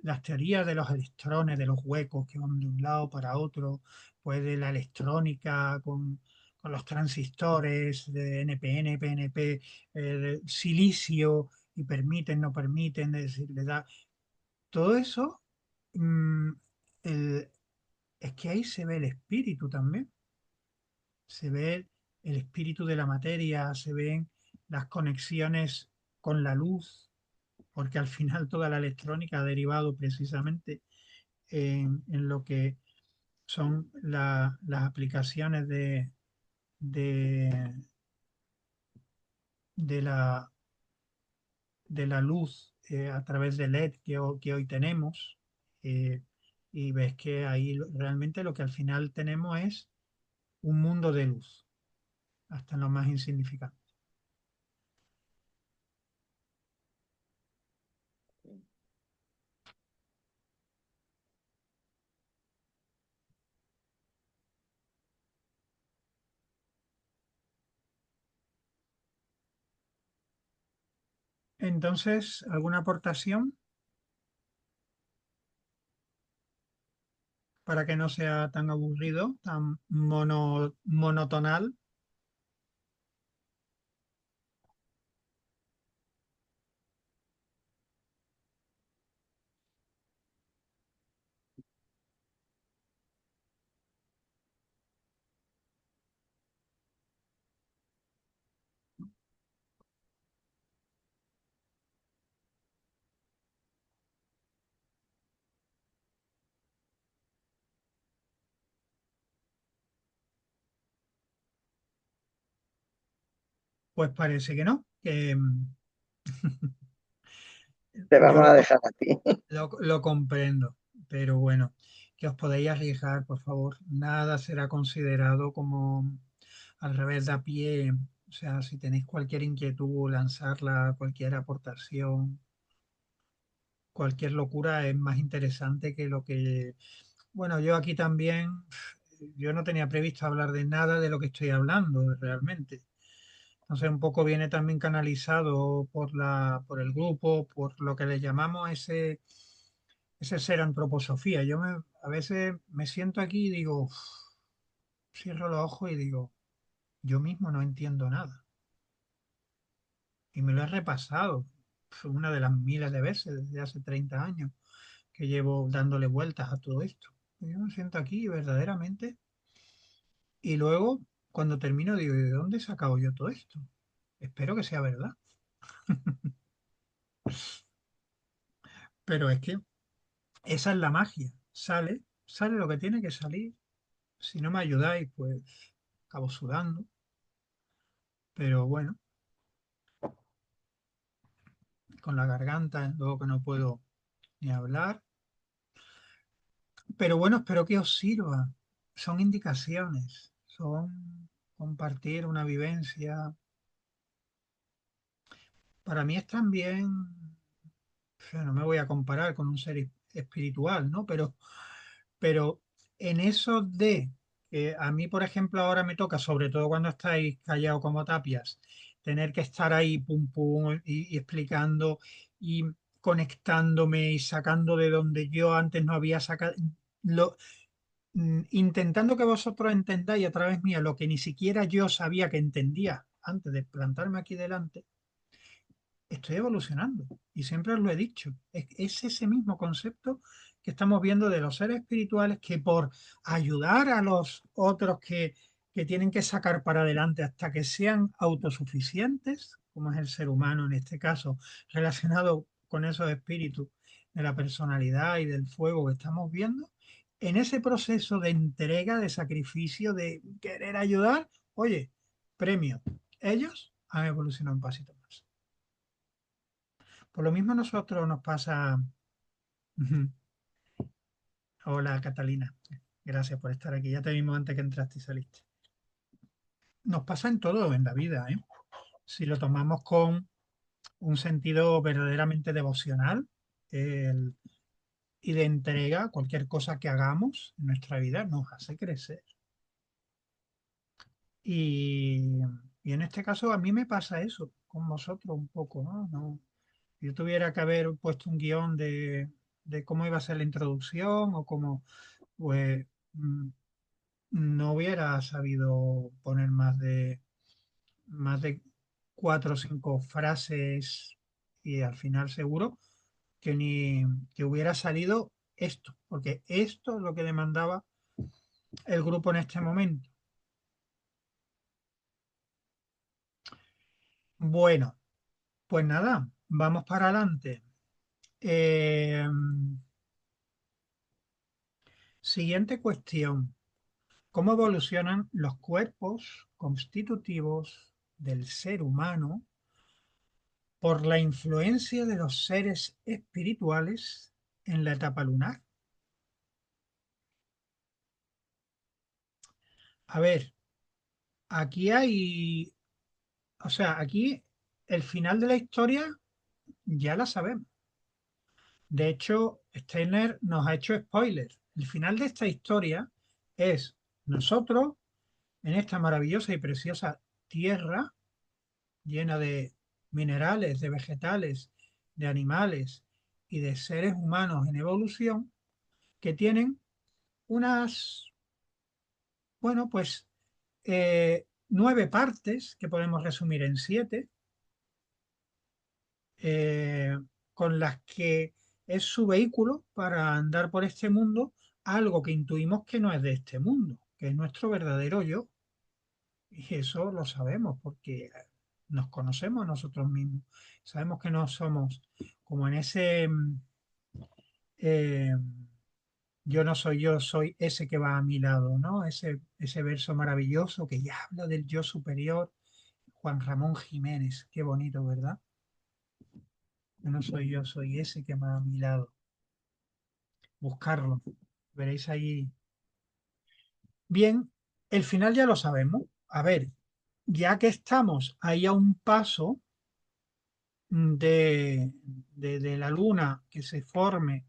las teorías de los electrones, de los huecos que van de un lado para otro, pues de la electrónica con los transistores de NPN, PNP, de silicio, y permiten, no permiten, es decir, le da todo eso, mm, el- es que ahí se ve el espíritu también, se ve el espíritu de la materia, se ven las conexiones con la luz, porque al final toda la electrónica ha derivado precisamente en lo que son las aplicaciones de, de la, de la luz a través de LED que hoy tenemos. eh, y ves que ahí realmente lo que al final tenemos es un mundo de luz, hasta en lo más insignificante. Entonces, ¿alguna aportación para que no sea tan aburrido, tan monotonal? Pues parece que no, que Te yo vamos a dejar a ti. lo comprendo, pero bueno, que os podéis arriesgar, por favor. Nada será considerado como al revés de a pie. O sea, si tenéis cualquier inquietud, lanzarla, cualquier aportación, cualquier locura es más interesante que lo que... Bueno, yo aquí también, yo no tenía previsto hablar de nada de lo que estoy hablando realmente. Entonces, un poco viene también canalizado por el grupo, por lo que le llamamos ese ser antroposofía. A veces me siento aquí y digo, "Uf", cierro los ojos y digo, yo mismo no entiendo nada. Y me lo he repasado una de las miles de veces desde hace 30 años que llevo dándole vueltas a todo esto. Y yo me siento aquí verdaderamente y luego cuando termino digo, ¿de dónde he sacado yo todo esto? Espero que sea verdad. Pero es que esa es la magia. Sale lo que tiene que salir. Si no me ayudáis, pues acabo sudando. Pero bueno, con la garganta, luego que no puedo ni hablar. Pero bueno, espero que os sirva. Son indicaciones, son compartir una vivencia. Para mí es también, o sea, no me voy a comparar con un ser espiritual, ¿no? Pero en eso de que a mí, por ejemplo, ahora me toca, sobre todo cuando estáis callados como tapias, tener que estar ahí pum pum y explicando y conectándome y sacando de donde yo antes no había sacado, lo, intentando que vosotros entendáis a través mía lo que ni siquiera yo sabía que entendía antes de plantarme aquí delante. Estoy evolucionando y siempre os lo he dicho. Es ese mismo concepto que estamos viendo de los seres espirituales que por ayudar a los otros que tienen que sacar para adelante hasta que sean autosuficientes, como es el ser humano en este caso, relacionado con esos espíritus de la personalidad y del fuego que estamos viendo, en ese proceso de entrega, de sacrificio, de querer ayudar, oye, premio, ellos han evolucionado un pasito más. Por lo mismo a nosotros nos pasa... Ujú. Hola Catalina, gracias por estar aquí. Ya te vimos antes que entraste y saliste. Nos pasa en todo en la vida, ¿eh? Si lo tomamos con un sentido verdaderamente devocional el- y de entrega, cualquier cosa que hagamos en nuestra vida nos hace crecer. Y, y en este caso a mí me pasa eso, con vosotros un poco, ¿no? Yo tuviera que haber puesto un guión de cómo iba a ser la introducción o cómo, pues no hubiera sabido poner más de 4 o 5 frases y al final seguro que ni que hubiera salido esto, porque esto es lo que demandaba el grupo en este momento. Bueno, Pues nada, vamos para adelante. Eh, Siguiente cuestión. ¿Cómo evolucionan los cuerpos constitutivos del ser humano por la influencia de los seres espirituales en la etapa lunar? A ver, aquí hay, o sea, aquí el final de la historia ya la sabemos. De hecho, Steiner nos ha hecho spoiler. El final de esta historia es nosotros en esta maravillosa y preciosa tierra llena de minerales, de vegetales, de animales y de seres humanos en evolución que tienen unas, bueno, pues 9 partes que podemos resumir en 7, eh, con las que es su vehículo para andar por este mundo, algo que intuimos que no es de este mundo, que es nuestro verdadero yo. Y eso lo sabemos porque nos conocemos a nosotros mismos. Sabemos que no somos como en ese eh, yo no soy yo, soy ese que va a mi lado, ¿no? Ese verso maravilloso que ya habla del yo superior, Juan Ramón Jiménez. Qué bonito, ¿verdad? Yo no soy yo, soy ese que va a mi lado. Buscarlo. Veréis ahí. Bien, el final ya lo sabemos. A ver, ya que estamos ahí a un paso de, de la luna que se forme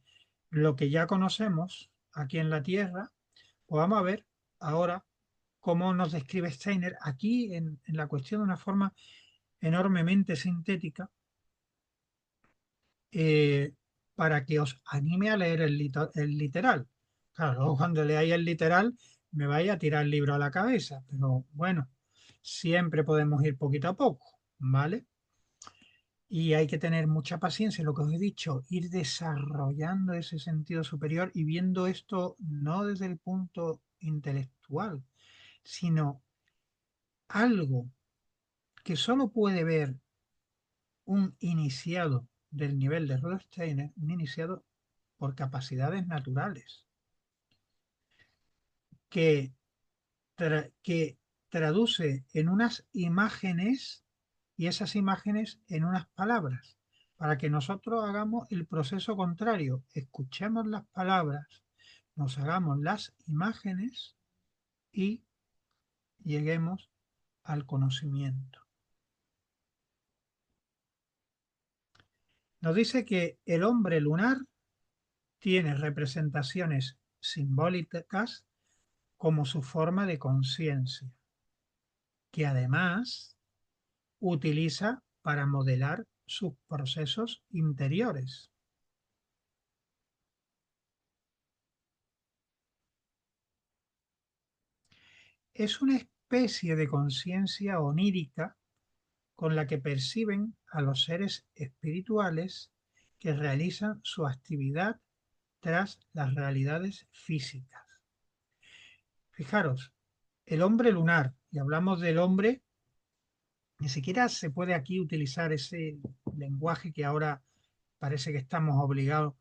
lo que ya conocemos aquí en la Tierra, pues vamos a ver ahora cómo nos describe Steiner aquí en la cuestión de una forma enormemente sintética, eh, para que os anime a leer el literal. Claro, luego cuando leáis el literal me vais a tirar el libro a la cabeza, pero bueno, siempre podemos ir poquito a poco, ¿vale? Y hay que tener mucha paciencia, lo que os he dicho, ir desarrollando ese sentido superior y viendo esto no desde el punto intelectual, sino algo que solo puede ver un iniciado del nivel de Rudolf Steiner, un iniciado por capacidades naturales, que, que traduce en unas imágenes y esas imágenes en unas palabras, para que nosotros hagamos el proceso contrario, escuchemos las palabras, nos hagamos las imágenes y lleguemos al conocimiento. Nos dice que el hombre lunar tiene representaciones simbólicas como su forma de conciencia, que además utiliza para modelar sus procesos interiores. Es una especie de conciencia onírica con la que perciben a los seres espirituales que realizan su actividad tras las realidades físicas. Fijaros, el hombre lunar, y hablamos del hombre, ni siquiera se puede aquí utilizar ese lenguaje que ahora parece que estamos obligados.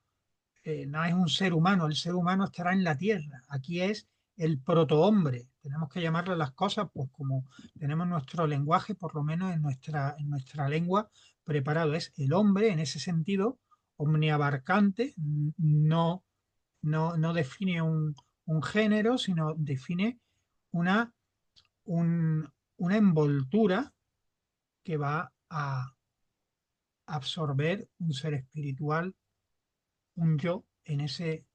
No es un ser humano, el ser humano estará en la tierra. Aquí es el protohombre. Tenemos que llamarle las cosas pues como tenemos nuestro lenguaje, por lo menos en nuestra lengua preparado. Es el hombre en ese sentido, omniabarcante, no define un género, sino define una, una envoltura que va a absorber un ser espiritual, un yo en ese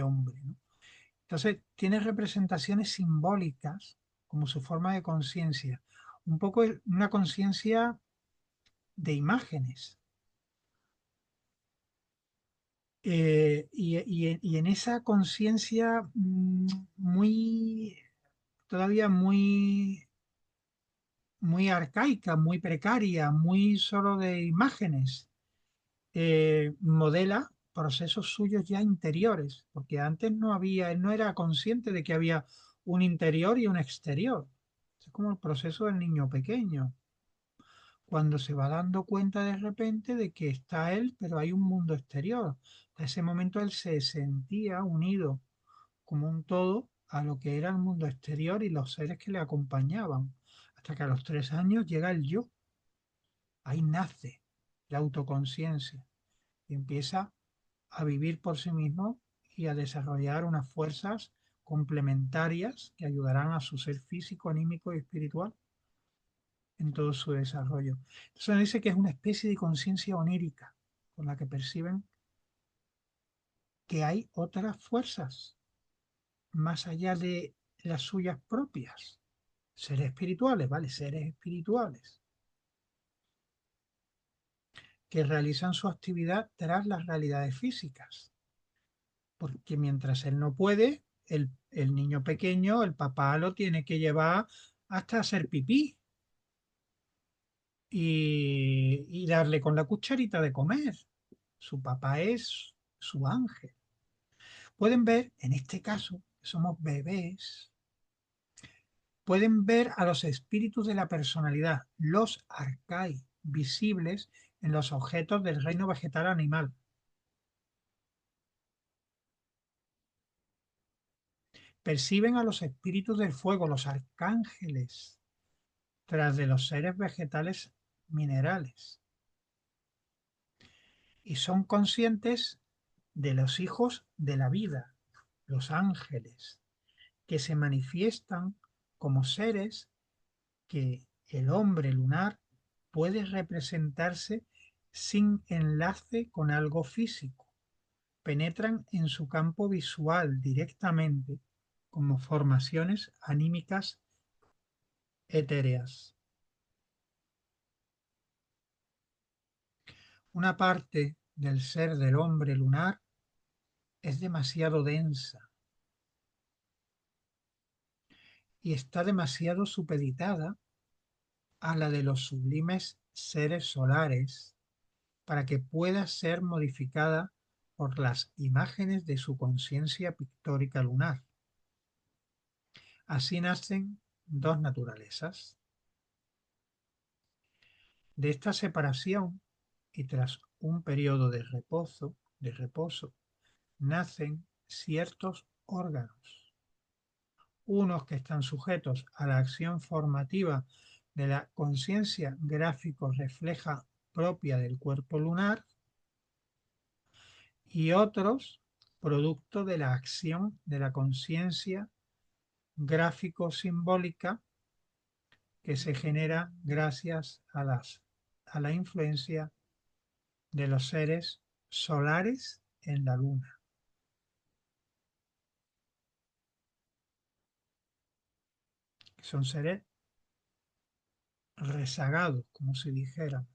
hombre, ¿no? Entonces, tiene representaciones simbólicas como su forma de conciencia, un poco una conciencia de imágenes. Y en esa conciencia muy, todavía muy arcaica, muy precaria, muy solo de imágenes, modela procesos suyos ya interiores, porque antes no había, él no era consciente de que había un interior y un exterior. Es como el proceso del niño pequeño. cuando se va dando cuenta de repente de que está él, pero hay un mundo exterior. En ese momento él se sentía unido como un todo a lo que era el mundo exterior y los seres que le acompañaban, hasta que a los 3 años llega el yo. Ahí nace la autoconciencia y empieza a vivir por sí mismo y a desarrollar unas fuerzas complementarias que ayudarán a su ser físico, anímico y espiritual en todo su desarrollo. Entonces dice que es una especie de conciencia onírica con la que perciben que hay otras fuerzas más allá de las suyas propias. Seres espirituales, ¿vale? Seres espirituales que realizan su actividad tras las realidades físicas. Porque mientras él no puede, el niño pequeño, el papá lo tiene que llevar hasta hacer pipí y darle con la cucharita de comer. Su papá es su ángel. Pueden ver, en este caso, que somos bebés, pueden ver a los espíritus de la personalidad, los arcai, visibles en los objetos del reino vegetal animal. Perciben a los espíritus del fuego, los arcángeles, tras de los seres vegetales minerales. Y son conscientes de los hijos de la vida, los ángeles, que se manifiestan como seres que el hombre lunar puede representarse sin enlace con algo físico. Penetran en su campo visual directamente como formaciones anímicas etéreas. Una parte del ser del hombre lunar es demasiado densa y está demasiado supeditada a la de los sublimes seres solares para que pueda ser modificada por las imágenes de su conciencia pictórica lunar. Así nacen dos naturalezas. De esta separación y tras un periodo de reposo, nacen ciertos órganos, unos que están sujetos a la acción formativa de la conciencia gráfico refleja propia del cuerpo lunar y otros producto de la acción de la conciencia gráfico simbólica que se genera gracias a la influencia de los seres solares en la luna, que son seres rezagados, como si dijera.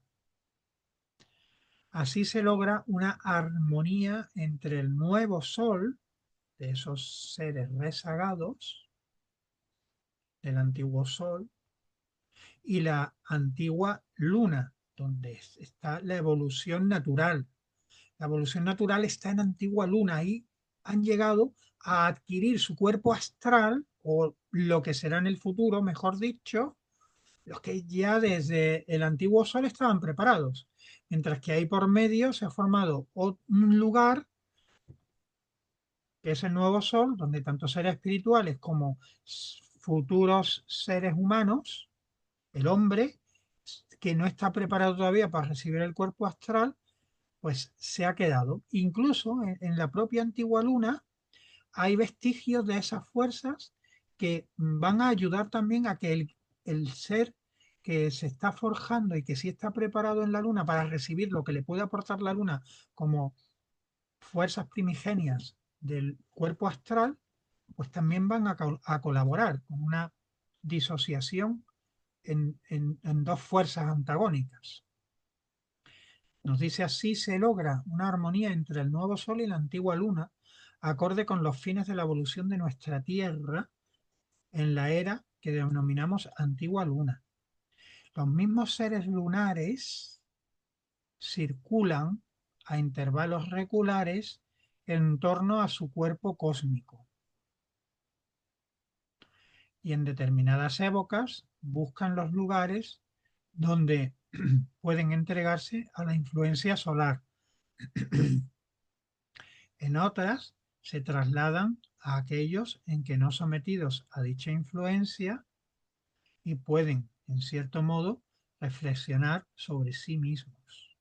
Así se logra una armonía entre el nuevo sol de esos seres rezagados del antiguo sol y la antigua luna, donde está la evolución natural. La evolución natural está en antigua luna. Ahí han llegado a adquirir su cuerpo astral, o lo que será en el futuro, mejor dicho, los que ya desde el antiguo sol estaban preparados. Mientras que ahí por medio se ha formado un lugar, que es el nuevo sol, donde tanto seres espirituales como futuros seres humanos, el hombre, que no está preparado todavía para recibir el cuerpo astral, pues se ha quedado. Incluso en la propia antigua luna hay vestigios de esas fuerzas que van a ayudar también a que el ser que se está forjando y que sí está preparado en la luna para recibir lo que le puede aportar la luna como fuerzas primigenias del cuerpo astral, pues también van a colaborar con una disociación en dos fuerzas antagónicas. Nos dice: así se logra una armonía entre el nuevo Sol y la antigua Luna, acorde con los fines de la evolución de nuestra Tierra en la era que denominamos antigua Luna. Los mismos seres lunares circulan a intervalos regulares en torno a su cuerpo cósmico y en determinadas épocas buscan los lugares donde pueden entregarse a la influencia solar. En otras se trasladan a aquellos en que no sometidos a dicha influencia y pueden, en cierto modo, reflexionar sobre sí mismos.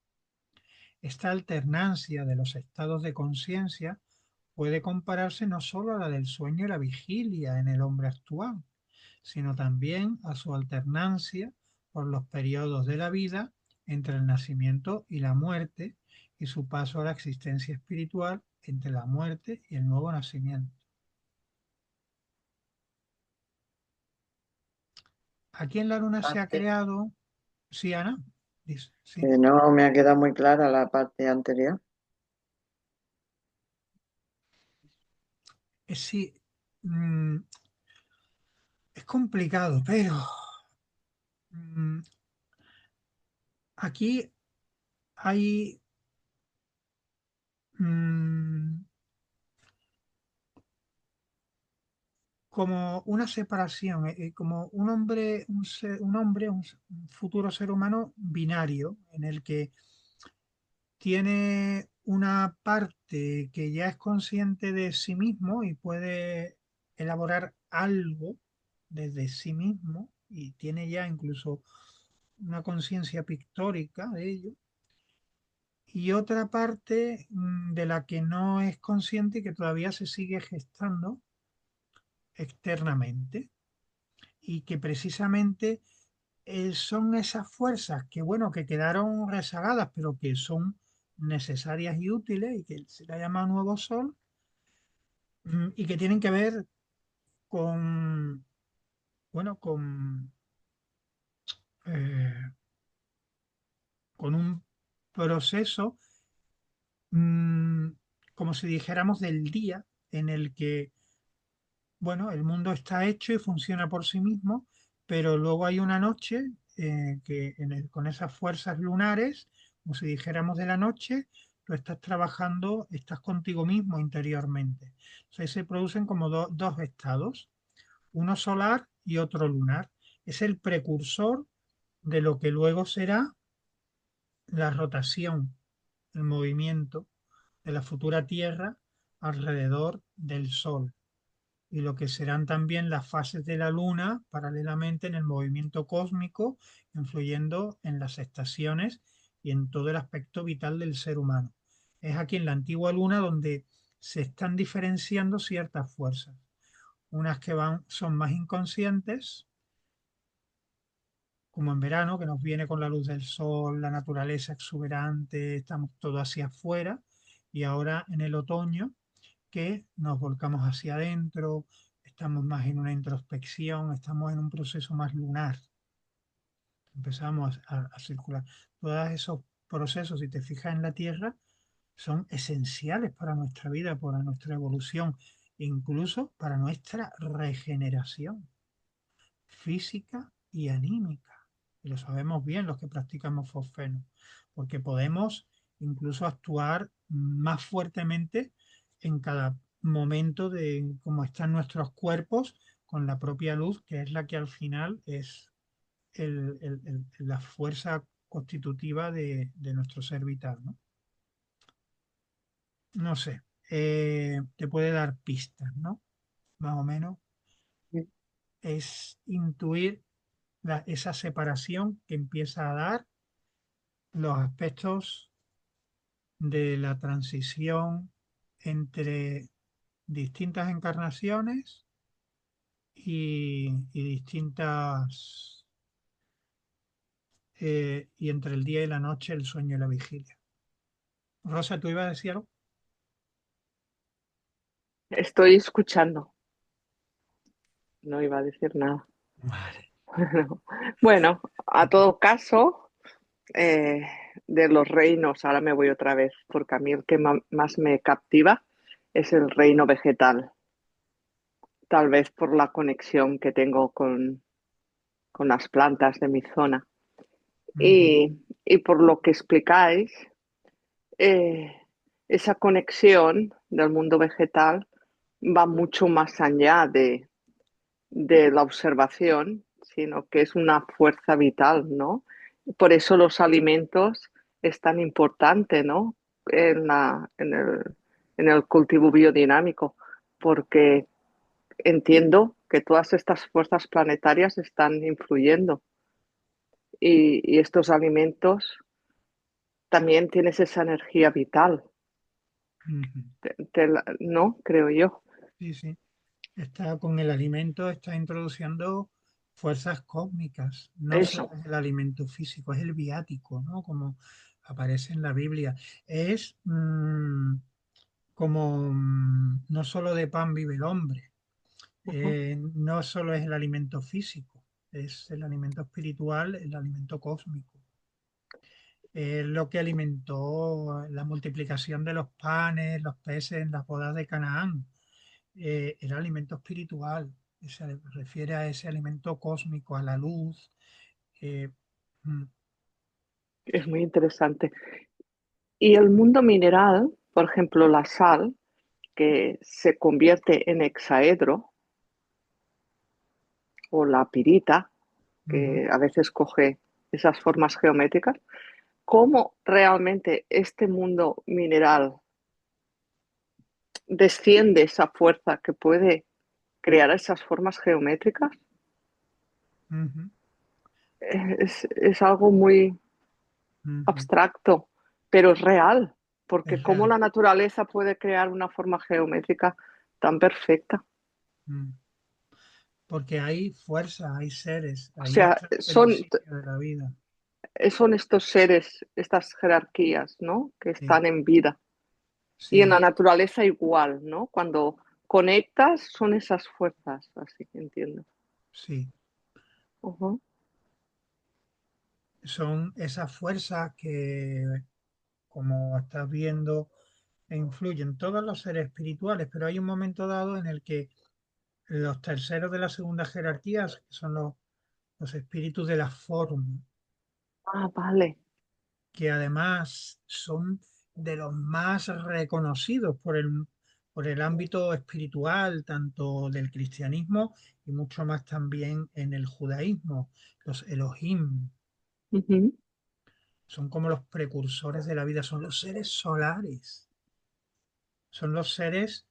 Esta alternancia de los estados de conciencia puede compararse no solo a la del sueño y la vigilia en el hombre actual, sino también a su alternancia por los periodos de la vida entre el nacimiento y la muerte y su paso a la existencia espiritual entre la muerte y el nuevo nacimiento. Aquí en la luna se ha Parte creado, sí, Ana, dice, sí, que no me ha quedado muy clara la parte anterior. sí, mm, es complicado, pero mm, aquí hay mm, como una separación, como un hombre, un futuro ser humano binario, en el que tiene una parte que ya es consciente de sí mismo y puede elaborar algo desde sí mismo y tiene ya incluso una conciencia pictórica de ello, y otra parte de la que no es consciente y que todavía se sigue gestando externamente y que precisamente son esas fuerzas que, bueno, que quedaron rezagadas, pero que son necesarias y útiles y que se la llama nuevo sol, y que tienen que ver con, bueno, eh, con un proceso, mm, como si dijéramos, del día en el que, bueno, el mundo está hecho y funciona por sí mismo, pero luego hay una noche que con esas fuerzas lunares, como si dijéramos de la noche, tú estás trabajando, estás contigo mismo interiormente. Entonces se producen como dos estados, uno solar y otro lunar. Es el precursor de lo que luego será la rotación, el movimiento de la futura Tierra alrededor del Sol y lo que serán también las fases de la Luna paralelamente en el movimiento cósmico, influyendo en las estaciones y en todo el aspecto vital del ser humano. Es aquí en la antigua Luna donde se están diferenciando ciertas fuerzas, unas que son más inconscientes, como en verano, que nos viene con la luz del sol, la naturaleza exuberante, estamos todo hacia afuera, y ahora en el otoño, que nos volcamos hacia adentro, estamos más en una introspección, estamos en un proceso más lunar, empezamos a circular. Todos esos procesos, si te fijas en la Tierra, son esenciales para nuestra vida, para nuestra evolución, incluso para nuestra regeneración física y anímica. Y lo sabemos bien los que practicamos fosfeno, porque podemos incluso actuar más fuertemente en cada momento de cómo están nuestros cuerpos con la propia luz, que es la que al final es la fuerza constitutiva de nuestro ser vital, ¿no? No sé, te puede dar pistas, ¿no? Más o menos es intuir esa separación que empieza a dar los aspectos de la transición entre distintas encarnaciones y distintas y entre el día y la noche, el sueño y la vigilia. Rosa, ¿tú ibas a decir algo? Estoy escuchando, no iba a decir nada. Vale. Bueno, a todo caso, eh, de los reinos, ahora me voy otra vez, porque a mí el que más me captiva es el reino vegetal, tal vez por la conexión que tengo con las plantas de mi zona. Ujú. Y por lo que explicáis, eh, esa conexión del mundo vegetal va mucho más allá de la observación, sino que es una fuerza vital, ¿no? Por eso los alimentos es tan importante, ¿no? En el cultivo biodinámico, porque entiendo que todas estas fuerzas planetarias están influyendo y estos alimentos también tienes esa energía vital, Ujú. ¿no? Creo yo. Sí, sí. Está con el alimento, está introduciendo fuerzas cósmicas. No solo Eso, es el alimento físico, es el viático, ¿no? Como aparece en la Biblia. Es como no solo de pan vive el hombre, ujú, no solo es el alimento físico, es el alimento espiritual, el alimento cósmico. Es lo que alimentó la multiplicación de los panes, los peces en las bodas de Canaán. Era alimento espiritual, se refiere a ese alimento cósmico, a la luz. eh, mm, es muy interesante. Y el mundo mineral, por ejemplo, la sal, que se convierte en hexaedro, o la pirita, ujú. que a veces coge esas formas geométricas, cómo realmente este mundo mineral desciende esa fuerza que puede crear esas formas geométricas, Ujú, es algo muy ujú. abstracto, pero es real, porque Es cómo real. la naturaleza puede crear una forma geométrica tan perfecta. Mm. Porque hay fuerza, hay seres, O ahí sea, está el principio de la vida. son estos seres, estas jerarquías, ¿no? Que Sí, están en vida. Y en sí, la naturaleza igual, ¿no? Cuando conectas son esas fuerzas, así que entiendo. sí. Ujú. Son esas fuerzas que, como estás viendo, influyen todos los seres espirituales, pero hay un momento dado en el que los terceros de la segunda jerarquía, que son los espíritus de la forma, Ah, vale. que además son de los más reconocidos por el ámbito espiritual, tanto del cristianismo y mucho más también en el judaísmo, los Elohim. Ujú. Son como los precursores de la vida, son los seres solares, son los seres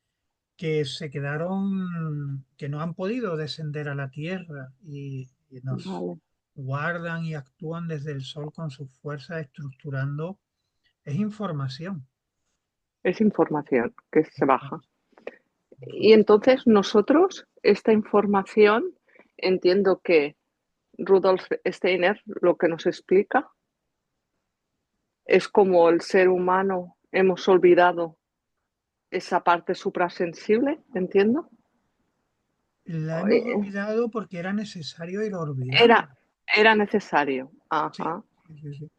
que se quedaron, que no han podido descender a la tierra y nos Vale. guardan y actúan desde el sol con sus fuerzas estructurando. Es información. Es información que se baja. Y entonces nosotros, esta información, entiendo que Rudolf Steiner lo que nos explica es como el ser humano hemos olvidado esa parte suprasensible, entiendo. La hemos olvidado porque era necesario ir olvidando. Era, era necesario. Sí, Ajá. sí, sí, sí.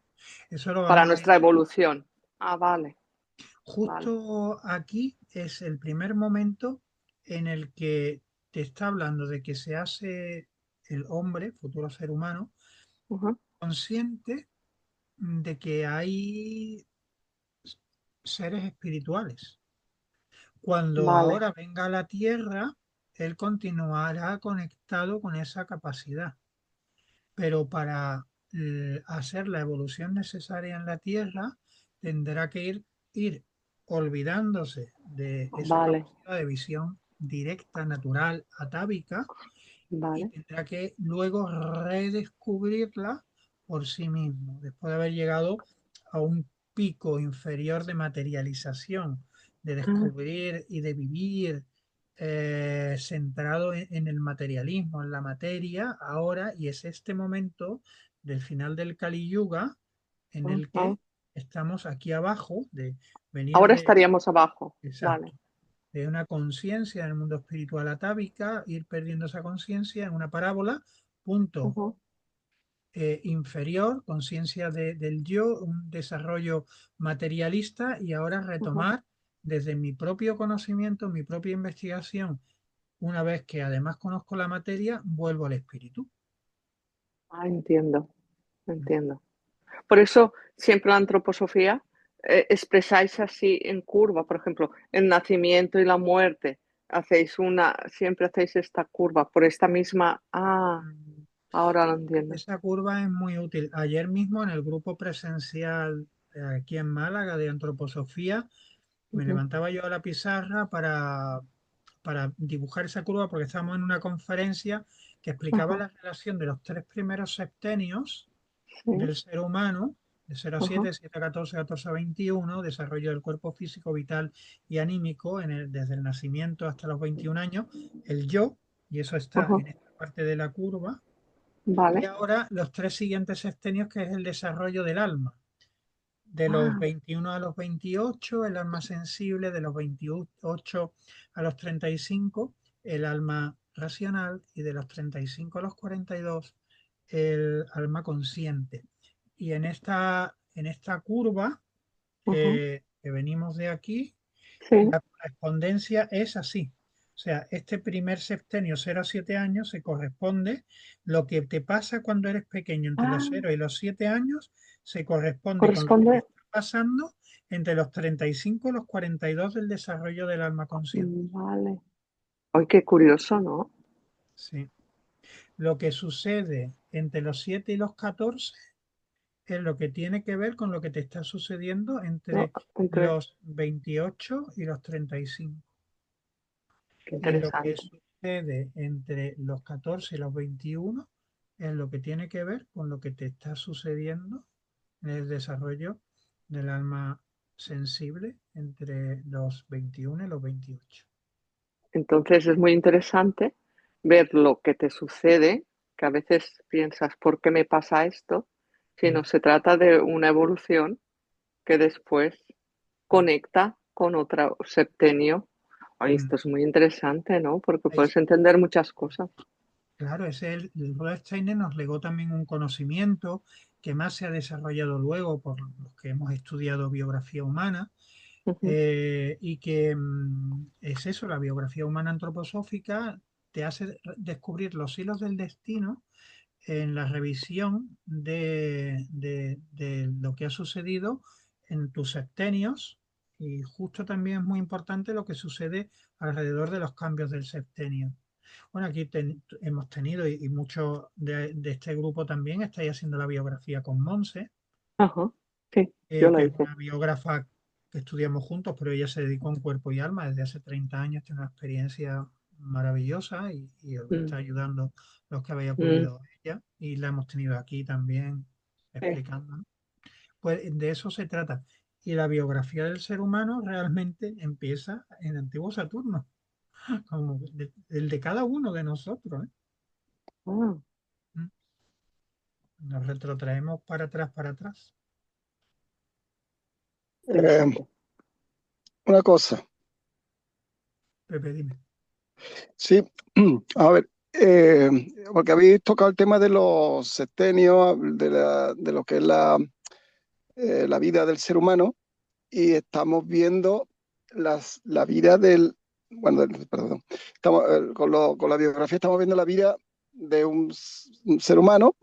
Eso lo Para vamos a ir. nuestra evolución. Ah, vale, vale. Justo aquí es el primer momento en el que te está hablando de que se hace el hombre, futuro ser humano, Ujú. consciente de que hay seres espirituales. Cuando Vale, ahora venga a la Tierra, él continuará conectado con esa capacidad. Pero para hacer la evolución necesaria en la Tierra, tendrá que ir olvidándose de esa vale, capacidad de visión directa, natural, atávica, y vale. tendrá que luego redescubrirla por sí mismo, después de haber llegado a un pico inferior de materialización, de Ah, descubrir y de vivir centrado en el materialismo, en la materia, ahora, y es este momento del final del Kali Yuga en el ajá. que estamos aquí abajo, de venir Ahora de, estaríamos abajo. Vale. exacto, de una conciencia en el mundo espiritual atávica, ir perdiendo esa conciencia en una parábola, punto Ujú, inferior, conciencia del yo, un desarrollo materialista y ahora ujú. retomar desde mi propio conocimiento, mi propia investigación, una vez que además conozco la materia, vuelvo al espíritu. Ah, entiendo, entiendo. Por eso siempre la antroposofía expresáis así en curva, por ejemplo, el nacimiento y la muerte. Siempre hacéis esta curva por esta misma. Ah, ahora lo entiendo. Esa curva es muy útil. Ayer mismo en el grupo presencial aquí en Málaga de antroposofía, me Ujú, levantaba yo a la pizarra para dibujar esa curva porque estábamos en una conferencia que explicaba ajá, la relación de los tres primeros septenios sí, del ser humano, de 0 a ajá, 7, 7 a 14, 14 a 21, desarrollo del cuerpo físico, vital y anímico desde el nacimiento hasta los 21 años, el yo, y eso está ajá, en esta parte de la curva, y vale. ahora los tres siguientes sexenios, que es el desarrollo del alma. De los Ah, 21 a los 28, el alma sensible; de los 28 a los 35, el alma racional; y de los 35 a los 42, el alma consciente. Y en esta curva ajá, que venimos de aquí, sí. la correspondencia es así. O sea, este primer septenio, 0 a 7 años, se corresponde lo que te pasa cuando eres pequeño entre los Ah, 0 y los 7 años, se corresponde con lo que te corresponde. está pasando entre los 35 y los 42 del desarrollo del alma consciente. Vale. Ay, qué curioso, ¿no? Sí. Lo que sucede entre los 7 y los 14 es lo que tiene que ver con lo que te está sucediendo No, entre entre. los 28 y los 35. Qué Y lo que interesante. sucede entre los 14 y los 21 es lo que tiene que ver con lo que te está sucediendo en el desarrollo del alma sensible entre los 21 y los 28. Entonces es muy interesante ver lo que te sucede, que a veces piensas, ¿por qué me pasa esto? Mm, Sino se trata de una evolución que después conecta con otro septenio. Ay, mm. esto es muy interesante, ¿no? Porque Ahí, puedes entender muchas cosas. claro, el Rudolf Steiner nos legó también un conocimiento que más se ha desarrollado luego por los que hemos estudiado biografía humana. Ujú, Y que es eso, la biografía humana antroposófica te hace descubrir los hilos del destino en la revisión de lo que ha sucedido en tus septenios, y justo también es muy importante lo que sucede alrededor de los cambios del septenio. Bueno, aquí hemos tenido, y muchos de este grupo también estáis haciendo la biografía con Monse, ajá, sí, yo lo que es hice. una biógrafa que estudiamos juntos, pero ella se dedicó en cuerpo y alma desde hace 30 años, tiene una experiencia maravillosa, y os Mm, está ayudando los que habéis mm, acudido a ella, y la hemos tenido aquí también sí. explicando, ¿no? Pues de eso se trata. Y la biografía del ser humano realmente empieza en Antiguo Saturno, como el de cada uno de nosotros, ¿eh? Ah, Mm. Nos retrotraemos para atrás. interesante. Una cosa, Pepe, dime. sí, a ver, porque habéis tocado el tema de los septenios, de lo que es la vida del ser humano, y estamos viendo la vida bueno, perdón, con la biografía estamos viendo la vida de un ser humano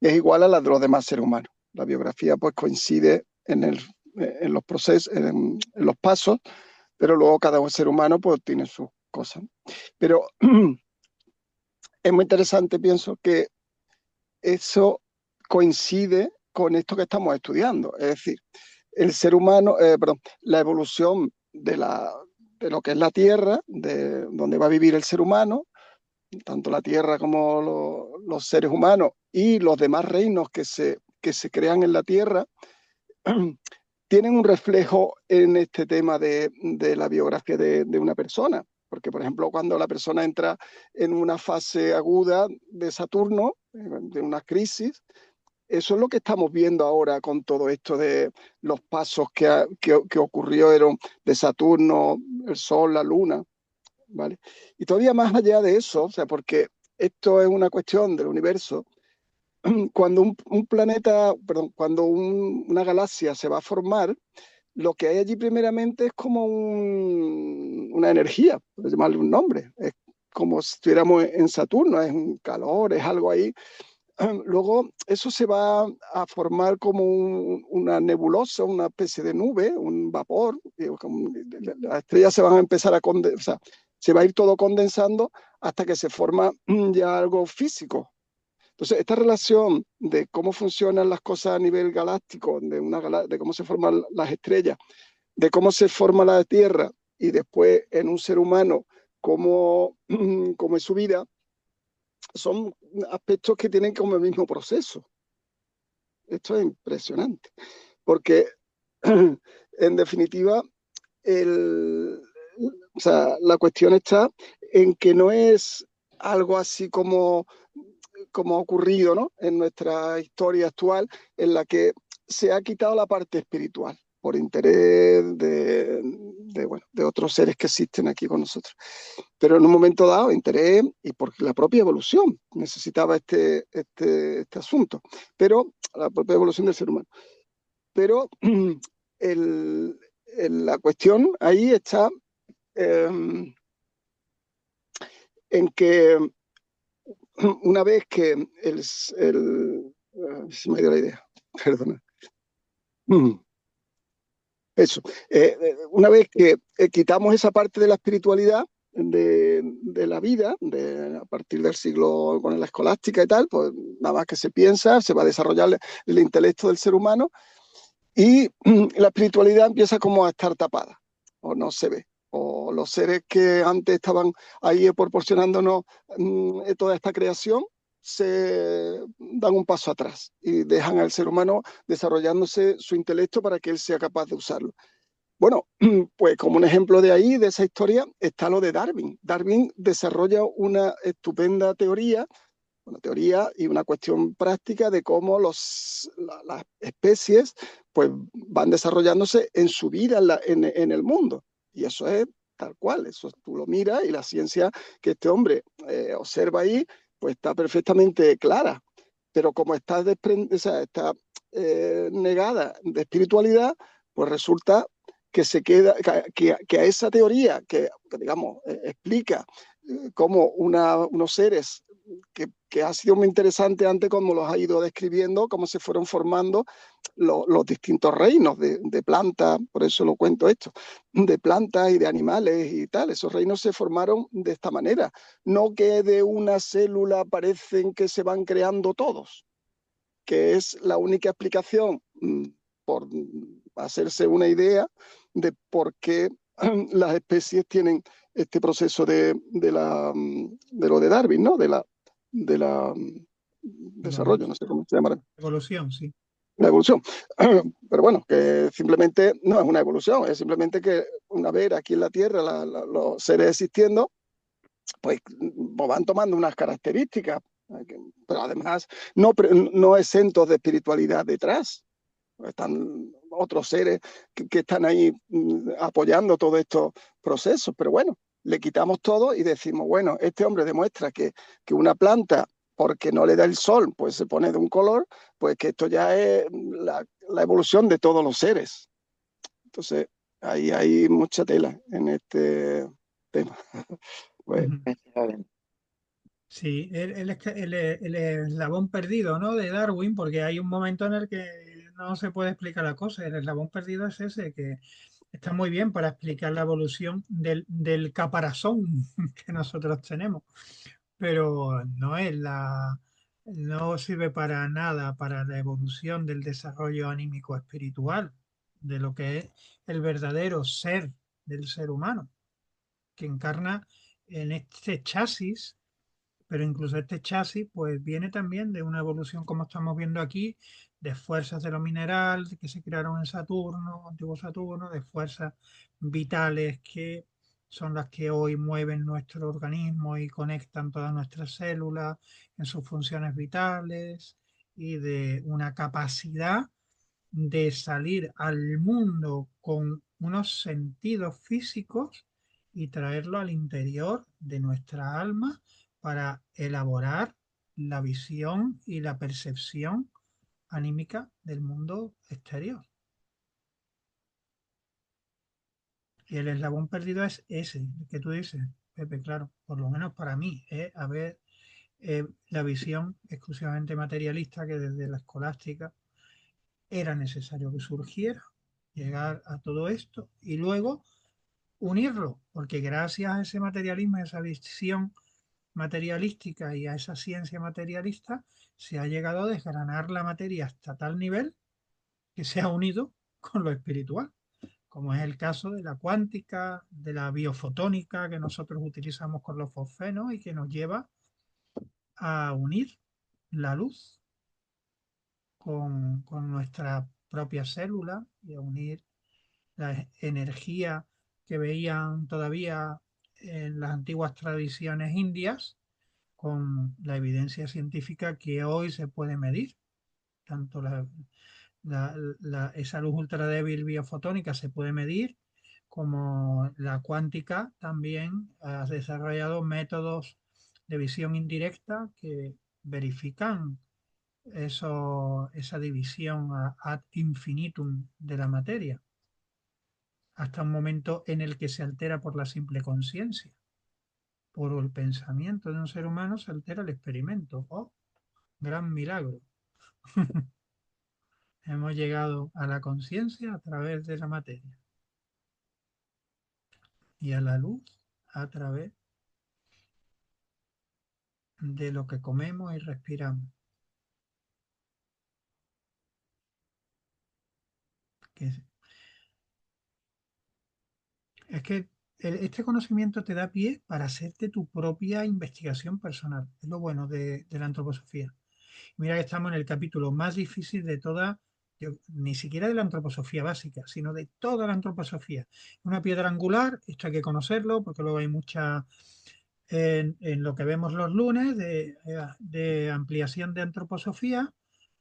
que es igual a la de los demás seres humanos. La biografía pues coincide en los procesos, en los pasos, pero luego cada ser humano pues tiene sus cosas. Pero es muy interesante, pienso, que eso coincide con esto que estamos estudiando. Es decir, el ser humano, perdón, la evolución de lo que es la Tierra, de donde va a vivir el ser humano, tanto la Tierra como los seres humanos y los demás reinos que se crean en la Tierra, tienen un reflejo en este tema de la biografía de una persona. Porque, por ejemplo, cuando la persona entra en una fase aguda de Saturno, de una crisis, eso es lo que estamos viendo ahora con todo esto de los pasos que ocurrieron de Saturno, el Sol, la Luna, ¿vale? Y todavía más allá de eso, o sea, porque esto es una cuestión del universo, cuando un planeta, perdón, cuando una galaxia se va a formar, lo que hay allí primeramente es como una energía, por llamarle un nombre, es como si estuviéramos en Saturno, es un calor, es algo ahí. Luego eso se va a formar como una nebulosa, una especie de nube, un vapor. Las estrellas se van a empezar a condensar, o sea, se va a ir todo condensando hasta que se forma ya algo físico. Entonces, esta relación de cómo funcionan las cosas a nivel galáctico, de cómo se forman las estrellas, de cómo se forma la Tierra y después en un ser humano, cómo, cómo es su vida, son aspectos que tienen como el mismo proceso. Esto es impresionante, porque en definitiva, o sea, la cuestión está en que no es algo así como ha ocurrido, ¿no?, en nuestra historia actual, en la que se ha quitado la parte espiritual por interés bueno, de otros seres que existen aquí con nosotros. Pero en un momento dado, interés y por la propia evolución necesitaba este asunto, pero la propia evolución del ser humano. Pero la cuestión ahí está en que una vez que se me dio la idea, perdona. Eso, una vez que quitamos esa parte de la espiritualidad de la vida, a partir del siglo con la escolástica y tal, pues nada más que se piensa, se va a desarrollar el intelecto del ser humano y la espiritualidad empieza como a estar tapada, o no se ve, o los seres que antes estaban ahí proporcionándonos toda esta creación se dan un paso atrás y dejan al ser humano desarrollándose su intelecto para que él sea capaz de usarlo. Bueno, pues como un ejemplo de ahí, de esa historia, está lo de Darwin. Darwin desarrolla una estupenda teoría, una teoría y una cuestión práctica de cómo las especies pues, van desarrollándose en su vida en el mundo. Y eso es tal cual, eso tú lo miras y la ciencia que este hombre observa ahí, pues está perfectamente clara. Pero como está, o sea, está negada de espiritualidad, pues resulta que se queda, que a esa teoría que digamos, explica cómo unos seres que ha sido muy interesante antes, como los ha ido describiendo, cómo se fueron formando los distintos reinos de plantas, por eso lo cuento esto, de plantas y de animales y tal. Esos reinos se formaron de esta manera, no que de una célula parecen que se van creando todos, que es la única explicación por hacerse una idea de por qué las especies tienen este proceso de lo de Darwin, ¿no? De la desarrollo, no sé cómo se llama. Evolución, sí. La evolución. Pero bueno, que simplemente no es una evolución, es simplemente que una vez aquí en la Tierra los seres existiendo, pues van tomando unas características, pero además no exentos de espiritualidad detrás. Están otros seres que están ahí apoyando todos estos procesos, pero bueno, le quitamos todo y decimos, bueno, este hombre demuestra que una planta, porque no le da el sol, pues se pone de un color, pues que esto ya es la evolución de todos los seres. Entonces, ahí hay mucha tela en este tema. Pues, Sí, el eslabón perdido, ¿no?, de Darwin, porque hay un momento en el que no se puede explicar la cosa. El eslabón perdido es ese, que está muy bien para explicar la evolución del caparazón que nosotros tenemos, pero no sirve para nada para la evolución del desarrollo anímico espiritual, de lo que es el verdadero ser del ser humano, que encarna en este chasis. Pero incluso este chasis pues viene también de una evolución, como estamos viendo aquí, de fuerzas de lo mineral que se crearon en Saturno, antiguo Saturno, de fuerzas vitales que son las que hoy mueven nuestro organismo y conectan todas nuestras células en sus funciones vitales, y de una capacidad de salir al mundo con unos sentidos físicos y traerlo al interior de nuestra alma para elaborar la visión y la percepción anímica del mundo exterior. Y el eslabón perdido es ese que tú dices, Pepe, claro, por lo menos para mí, es haber la visión exclusivamente materialista que desde la escolástica era necesario que surgiera, llegar a todo esto y luego unirlo, porque gracias a ese materialismo, a esa visión materialística y a esa ciencia materialista se ha llegado a desgranar la materia hasta tal nivel que se ha unido con lo espiritual, como es el caso de la cuántica, de la biofotónica que nosotros utilizamos con los fosfenos y que nos lleva a unir la luz con nuestra propia célula y a unir la energía que veían todavía en las antiguas tradiciones indias con la evidencia científica que hoy se puede medir. Tanto esa luz ultra débil biofotónica se puede medir, como la cuántica también ha desarrollado métodos de visión indirecta que verifican esa división ad infinitum de la materia, hasta un momento en el que se altera por la simple conciencia. Por el pensamiento de un ser humano se altera el experimento. ¡Oh, gran milagro! Hemos llegado a la conciencia a través de la materia y a la luz a través de lo que comemos y respiramos. Que es que este conocimiento te da pie para hacerte tu propia investigación personal. Es lo bueno de la antroposofía. Mira que estamos en el capítulo más difícil de toda, ni siquiera de la antroposofía básica, sino de toda la antroposofía. Una piedra angular, esto hay que conocerlo, porque luego hay mucha, en lo que vemos los lunes, de ampliación de antroposofía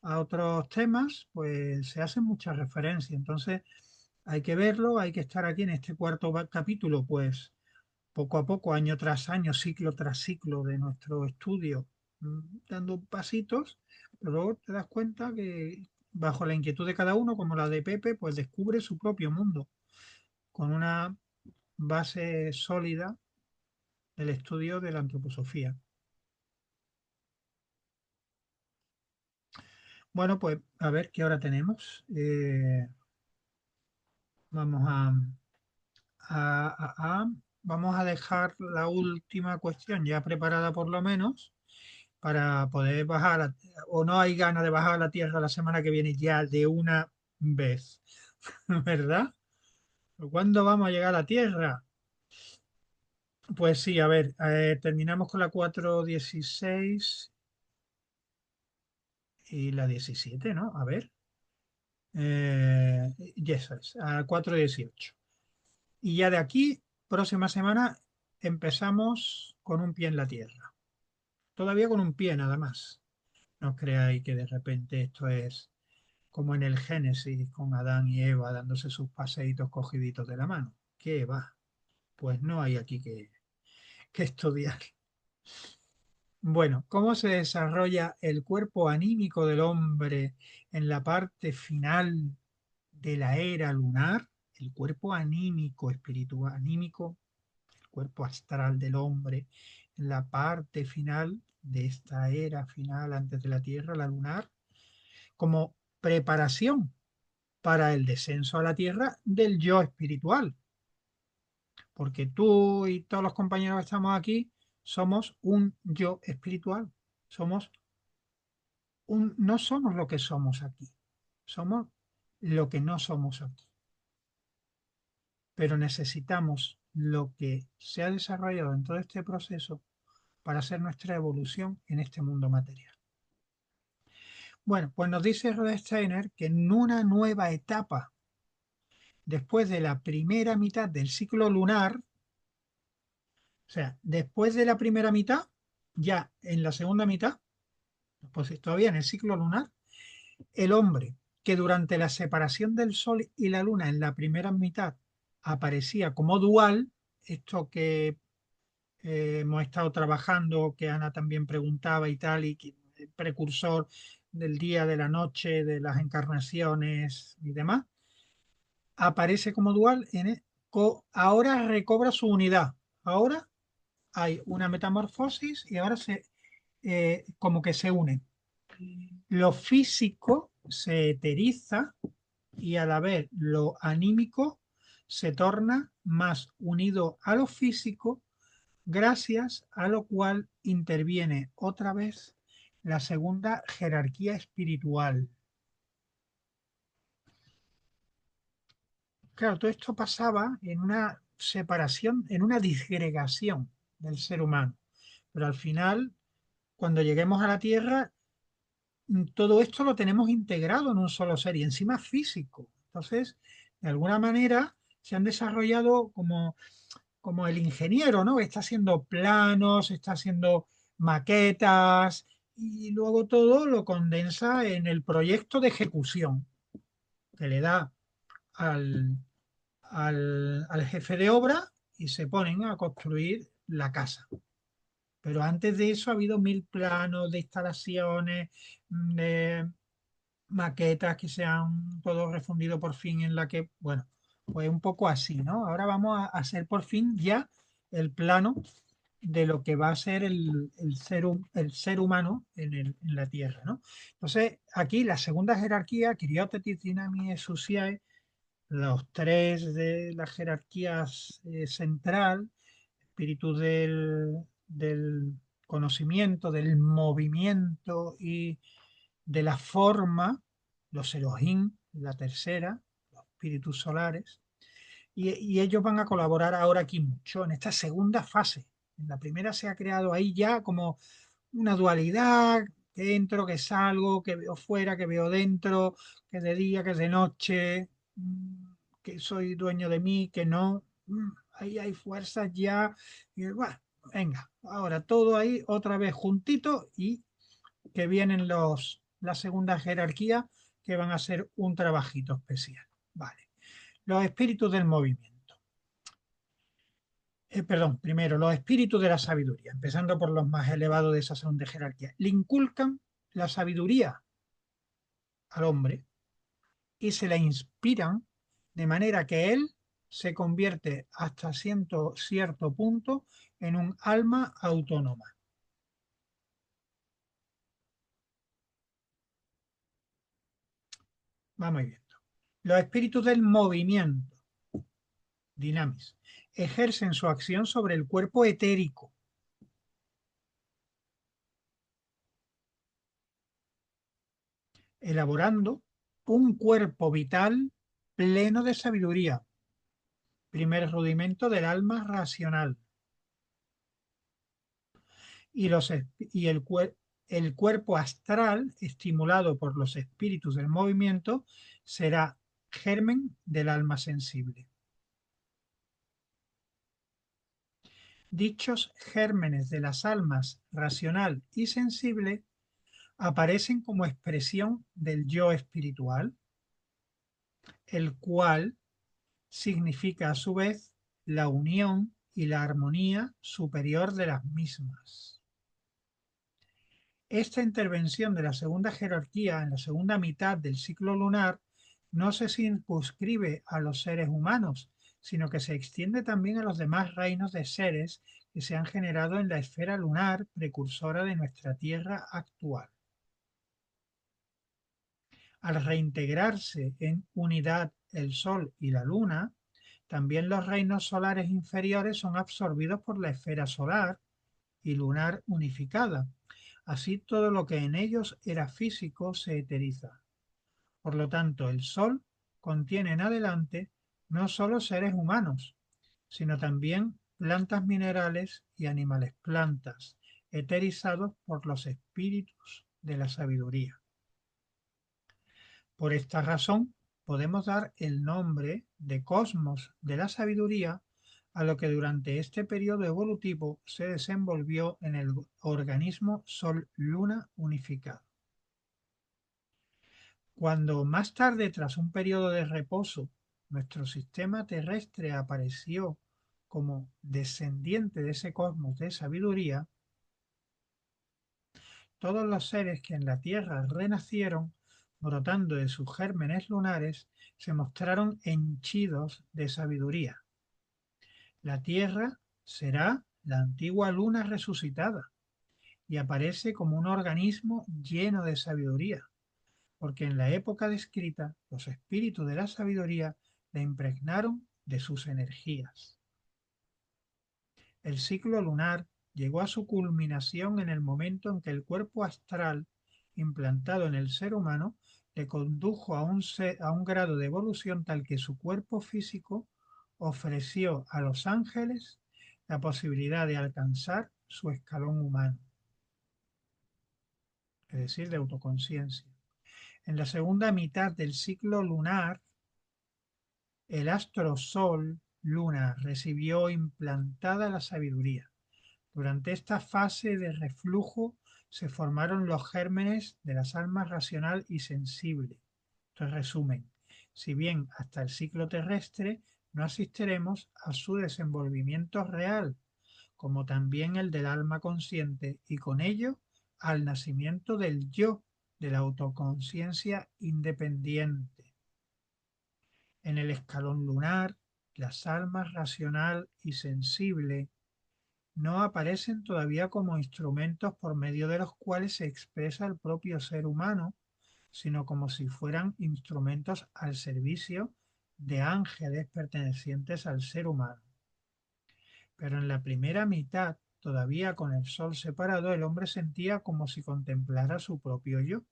a otros temas, pues se hacen muchas referencias. Entonces, hay que verlo, hay que estar aquí en este cuarto capítulo, pues poco a poco, año tras año, ciclo tras ciclo de nuestro estudio, dando pasitos, pero luego te das cuenta que bajo la inquietud de cada uno, como la de Pepe, pues descubre su propio mundo, con una base sólida del estudio de la antroposofía. Bueno, pues a ver qué hora tenemos. Vamos vamos a dejar la última cuestión ya preparada por lo menos para poder bajar, o no hay ganas de bajar a la Tierra la semana que viene ya de una vez, ¿verdad? ¿Cuándo vamos a llegar a la Tierra? Pues sí, a ver, terminamos con la 416 y la 17, ¿no? A ver. Y eso es, a 418. Y ya de aquí, próxima semana, empezamos con un pie en la Tierra. Todavía con un pie nada más. No os creáis que de repente esto es como en el Génesis con Adán y Eva dándose sus paseitos cogiditos de la mano. ¿Qué va? Pues no hay aquí que estudiar. Bueno, ¿cómo se desarrolla el cuerpo anímico del hombre en la parte final de la era lunar? El cuerpo anímico, espiritual, anímico, el cuerpo astral del hombre en la parte final de esta era final antes de la Tierra, la lunar, como preparación para el descenso a la Tierra del yo espiritual. Porque tú y todos los compañeros que estamos aquí somos un yo espiritual. No somos lo que somos aquí. Somos lo que no somos aquí. Pero necesitamos lo que se ha desarrollado en todo este proceso para hacer nuestra evolución en este mundo material. Bueno, pues nos dice Rod Steiner que en una nueva etapa, después de la primera mitad del ciclo lunar, o sea, después de la primera mitad, ya en la segunda mitad, pues todavía en el ciclo lunar, el hombre que durante la separación del Sol y la Luna en la primera mitad aparecía como dual, esto que hemos estado trabajando, que Ana también preguntaba y tal, y que precursor del día, de la noche, de las encarnaciones y demás, aparece como dual, ahora recobra su unidad. Ahora hay una metamorfosis y ahora como que se unen. Lo físico se eteriza y a la vez lo anímico se torna más unido a lo físico gracias a lo cual interviene otra vez la segunda jerarquía espiritual. Claro, todo esto pasaba en una separación, en una disgregación del ser humano. Pero al final, cuando lleguemos a la Tierra, todo esto lo tenemos integrado en un solo ser y encima físico. Entonces, de alguna manera, se han desarrollado como el ingeniero, ¿no? Está haciendo planos, está haciendo maquetas y luego todo lo condensa en el proyecto de ejecución que le da al, al jefe de obra y se ponen a construir la casa. Pero antes de eso ha habido mil planos de instalaciones, de maquetas que se han todo refundido por fin en la que, bueno, pues un poco así, ¿no? Ahora vamos a hacer por fin ya el plano de lo que va a ser el ser humano en la Tierra, ¿no? Entonces, aquí la segunda jerarquía, Quiriotetis, Dynamis, Exousiae, los tres de las jerarquías central, espíritu del conocimiento, del movimiento y de la forma, los Elohim, la tercera, los espíritus solares, y ellos van a colaborar ahora aquí mucho en esta segunda fase. En la primera se ha creado ahí ya como una dualidad, que entro, que salgo, que veo fuera, que veo dentro, que de día, que de noche, que soy dueño de mí, que no. Ahí hay fuerzas ya. Y bueno, venga, ahora todo ahí otra vez juntito y que vienen la segunda jerarquía que van a ser un trabajito especial. Vale. Los espíritus del movimiento. Perdón, primero, los espíritus de la sabiduría, empezando por los más elevados de esa segunda jerarquía. Le inculcan la sabiduría al hombre y se la inspiran de manera que él se convierte hasta cierto punto en un alma autónoma. Vamos viendo. Los espíritus del movimiento, dinamis, ejercen su acción sobre el cuerpo etérico, elaborando un cuerpo vital pleno de sabiduría, primer rudimento del alma racional. Y, el cuerpo astral, estimulado por los espíritus del movimiento, será germen del alma sensible. Dichos gérmenes de las almas racional y sensible aparecen como expresión del yo espiritual, el cual significa a su vez la unión y la armonía superior de las mismas. Esta intervención de la segunda jerarquía en la segunda mitad del ciclo lunar no se circunscribe a los seres humanos, sino que se extiende también a los demás reinos de seres que se han generado en la esfera lunar precursora de nuestra Tierra actual. Al reintegrarse en unidad el Sol y la Luna, también los reinos solares inferiores son absorbidos por la esfera solar y lunar unificada. Así todo lo que en ellos era físico se eteriza. Por lo tanto, el Sol contiene en adelante no solo seres humanos, sino también plantas minerales y animales plantas, eterizados por los espíritus de la sabiduría. Por esta razón, podemos dar el nombre de cosmos de la sabiduría a lo que durante este periodo evolutivo se desenvolvió en el organismo Sol-Luna unificado. Cuando más tarde, tras un periodo de reposo, nuestro sistema terrestre apareció como descendiente de ese cosmos de sabiduría, todos los seres que en la Tierra renacieron, brotando de sus gérmenes lunares, se mostraron henchidos de sabiduría. La Tierra será la antigua luna resucitada y aparece como un organismo lleno de sabiduría, porque en la época descrita los espíritus de la sabiduría la impregnaron de sus energías. El ciclo lunar llegó a su culminación en el momento en que el cuerpo astral implantado en el ser humano le condujo a un grado de evolución tal que su cuerpo físico ofreció a los ángeles la posibilidad de alcanzar su escalón humano, es decir, de autoconciencia. En la segunda mitad del ciclo lunar, el astro Sol, Luna, recibió implantada la sabiduría. Durante esta fase de reflujo se formaron los gérmenes de las almas racional y sensible. Esto es resumen. Si bien hasta el ciclo terrestre no asistiremos a su desenvolvimiento real, como también el del alma consciente y con ello al nacimiento del yo, de la autoconciencia independiente. En el escalón lunar, las almas racional y sensible no aparecen todavía como instrumentos por medio de los cuales se expresa el propio ser humano, sino como si fueran instrumentos al servicio de ángeles pertenecientes al ser humano. Pero en la primera mitad, todavía con el sol separado, el hombre sentía como si contemplara su propio yo.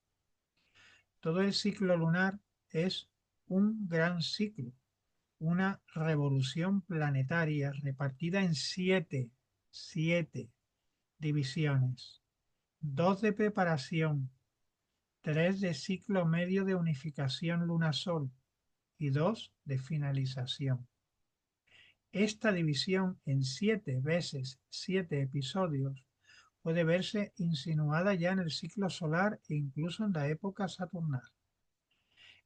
Todo el ciclo lunar es un gran ciclo, una revolución planetaria repartida en siete divisiones, 2 de preparación, 3 de ciclo medio de unificación luna-sol y 2 de finalización. Esta división en 7 veces 7 episodios puede verse insinuada ya en el ciclo solar e incluso en la época saturnal.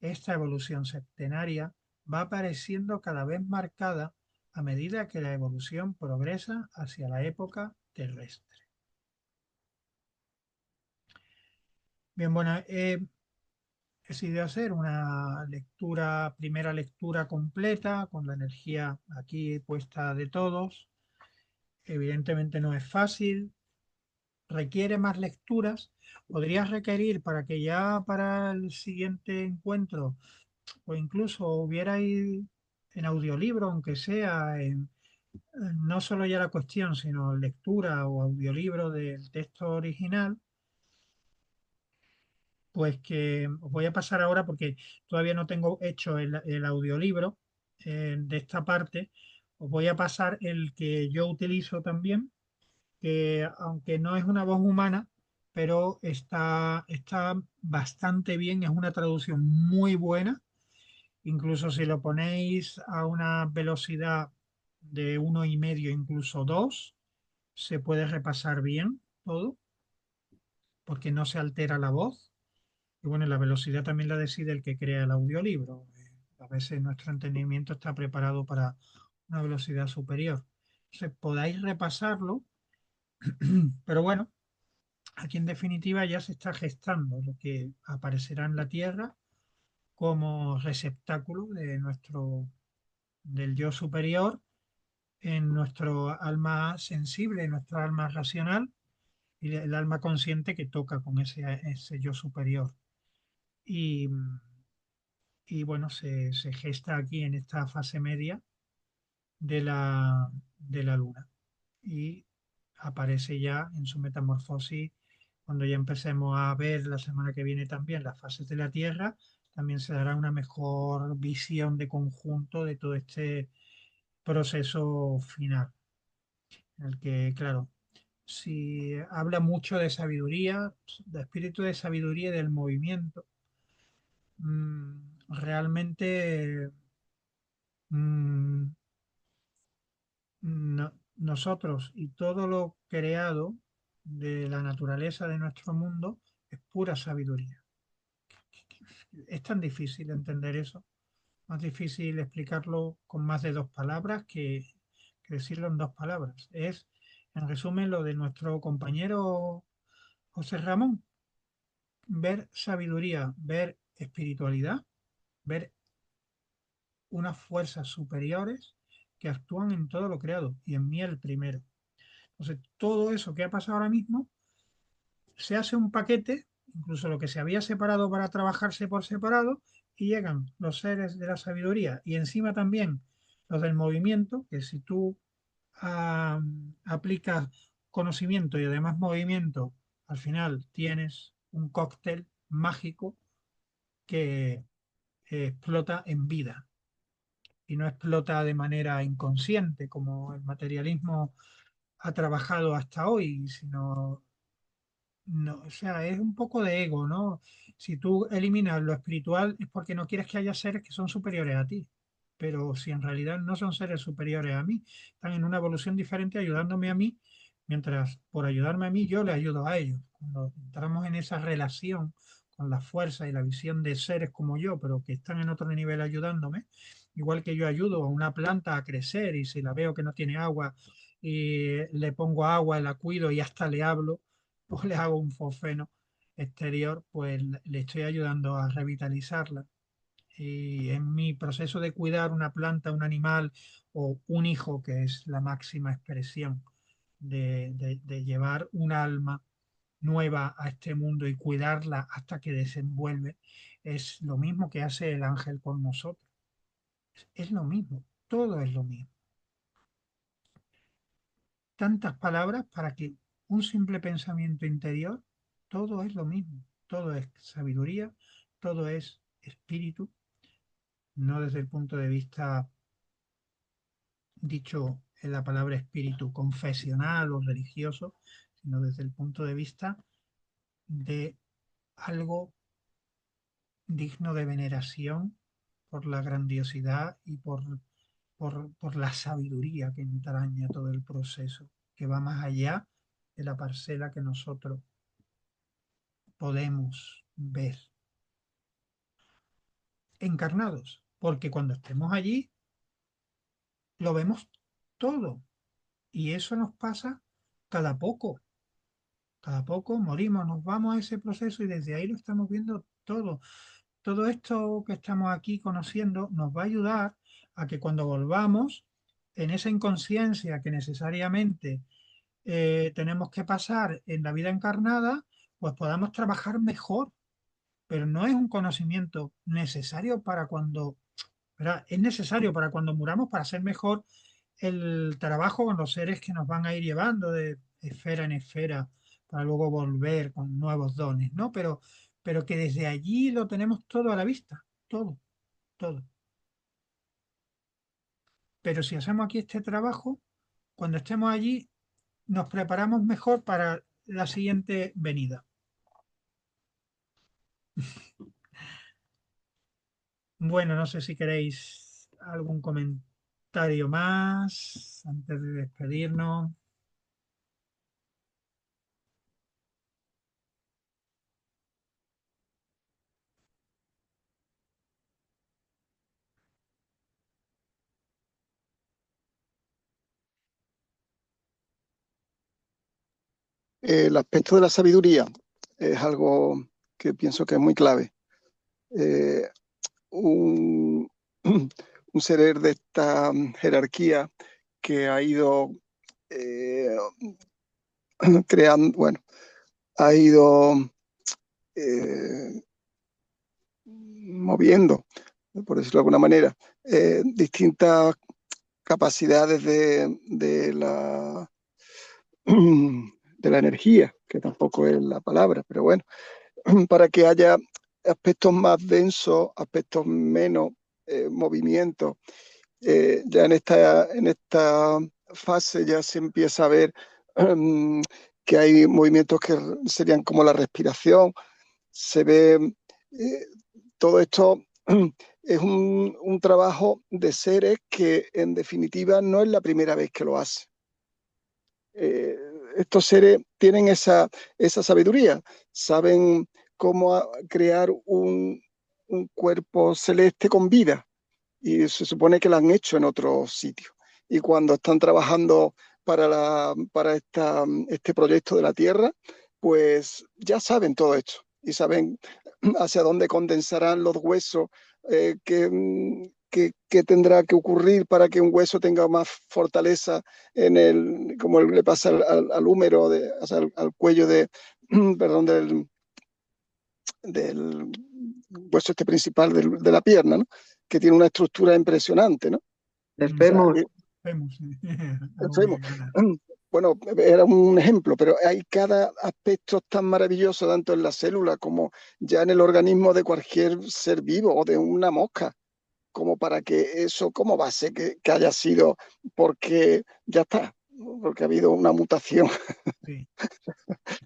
Esta evolución septenaria va apareciendo cada vez marcada a medida que la evolución progresa hacia la época terrestre. Bien, bueno, he decidido hacer una primera lectura completa con la energía aquí puesta de todos. Evidentemente no es fácil, requiere más lecturas. Podrías requerir para que ya para el siguiente encuentro o incluso hubierais en audiolibro, aunque sea no solo ya la cuestión, sino lectura o audiolibro del texto original, pues que os voy a pasar ahora porque todavía no tengo hecho el audiolibro de esta parte. Os voy a pasar el que yo utilizo también, que aunque no es una voz humana, pero está bastante bien, es una traducción muy buena. Incluso si lo ponéis a una velocidad de 1,5, incluso 2, se puede repasar bien todo, porque no se altera la voz. Y bueno, la velocidad también la decide el que crea el audiolibro. A veces nuestro entendimiento está preparado para una velocidad superior. Entonces, podáis repasarlo, pero bueno, aquí en definitiva ya se está gestando lo que aparecerá en la Tierra como receptáculo del yo superior en nuestro alma sensible, en nuestra alma racional y el alma consciente que toca con ese yo superior. Y, y bueno, se gesta aquí en esta fase media de la luna y aparece ya en su metamorfosis cuando ya empecemos a ver la semana que viene también las fases de la Tierra, también se dará una mejor visión de conjunto de todo este proceso final, en el que, claro, si habla mucho de sabiduría, de espíritu de sabiduría y del movimiento, realmente mm, nosotros y todo lo creado de la naturaleza de nuestro mundo es pura sabiduría. Es tan difícil entender eso, más difícil explicarlo con más de 2 palabras que decirlo en 2 palabras. Es, en resumen, lo de nuestro compañero José Ramón, ver sabiduría, ver espiritualidad, ver unas fuerzas superiores que actúan en todo lo creado y en mí el primero. Entonces, todo eso que ha pasado ahora mismo se hace un paquete, incluso lo que se había separado para trabajarse por separado, y llegan los seres de la sabiduría y encima también los del movimiento, que si tú ah, aplicas conocimiento y además movimiento, al final tienes un cóctel mágico que explota en vida y no explota de manera inconsciente como el materialismo ha trabajado hasta hoy, sino, no, o sea, es un poco de ego, ¿no? Si tú eliminas lo espiritual es porque no quieres que haya seres que son superiores a ti, pero si en realidad no son seres superiores a mí, están en una evolución diferente ayudándome a mí, mientras por ayudarme a mí yo le ayudo a ellos. Cuando entramos en esa relación con la fuerza y la visión de seres como yo, pero que están en otro nivel ayudándome, igual que yo ayudo a una planta a crecer y si la veo que no tiene agua y le pongo agua, la cuido y hasta le hablo, o le hago un fosfeno exterior, pues le estoy ayudando a revitalizarla. Y en mi proceso de cuidar una planta, un animal o un hijo, que es la máxima expresión de llevar un alma nueva a este mundo y cuidarla hasta que desenvuelve, es lo mismo que hace el ángel con nosotros. Es lo mismo, todo es lo mismo. Tantas palabras para que un simple pensamiento interior, todo es lo mismo, todo es sabiduría, todo es espíritu, no desde el punto de vista dicho en la palabra espíritu confesional o religioso, sino desde el punto de vista de algo digno de veneración por la grandiosidad y por la sabiduría que entraña todo el proceso, que va más allá de la parcela que nosotros podemos ver encarnados, porque cuando estemos allí lo vemos todo y eso nos pasa cada poco, cada poco morimos, nos vamos a ese proceso y desde ahí lo estamos viendo todo. Todo esto que estamos aquí conociendo nos va a ayudar a que cuando volvamos en esa inconsciencia que necesariamente tenemos que pasar en la vida encarnada, pues podamos trabajar mejor, pero no es un conocimiento necesario para cuando, ¿verdad? Es necesario para cuando muramos para hacer mejor el trabajo con los seres que nos van a ir llevando de esfera en esfera para luego volver con nuevos dones, ¿no? Pero que desde allí lo tenemos todo a la vista, todo, todo. Pero si hacemos aquí este trabajo, cuando estemos allí, nos preparamos mejor para la siguiente venida. Bueno, no sé si queréis algún comentario más antes de despedirnos. El aspecto de la sabiduría es algo que pienso que es muy clave. Eh, un, un ser de esta jerarquía que ha ido eh, creando, bueno, ha ido eh, moviendo, por decirlo de alguna manera, distintas capacidades de la energía, que tampoco es la palabra, pero bueno, para que haya aspectos más densos, aspectos menos movimientos. Ya en esta fase ya se empieza a ver que hay movimientos que serían como la respiración, se ve todo esto es un trabajo de seres que en definitiva no es la primera vez que lo hace. Eh, Estos seres tienen esa sabiduría, saben cómo crear un cuerpo celeste con vida y se supone que lo han hecho en otros sitios. Y cuando están trabajando para este proyecto de la Tierra, pues ya saben todo esto y saben hacia dónde condensarán los huesos, que tendrá que ocurrir para que un hueso tenga más fortaleza como le pasa al húmero, o sea, al cuello perdón, del hueso principal de la pierna, ¿no? Que tiene una estructura impresionante, ¿no? El Mm. fémur. Vemos. Enfermo. Bueno, era un ejemplo, pero hay cada aspecto tan maravilloso, tanto en la célula como ya en el organismo de cualquier ser vivo o de una mosca, como para que eso, ¿cómo va a ser que haya sido? Porque ya está, porque ha habido una mutación Sí.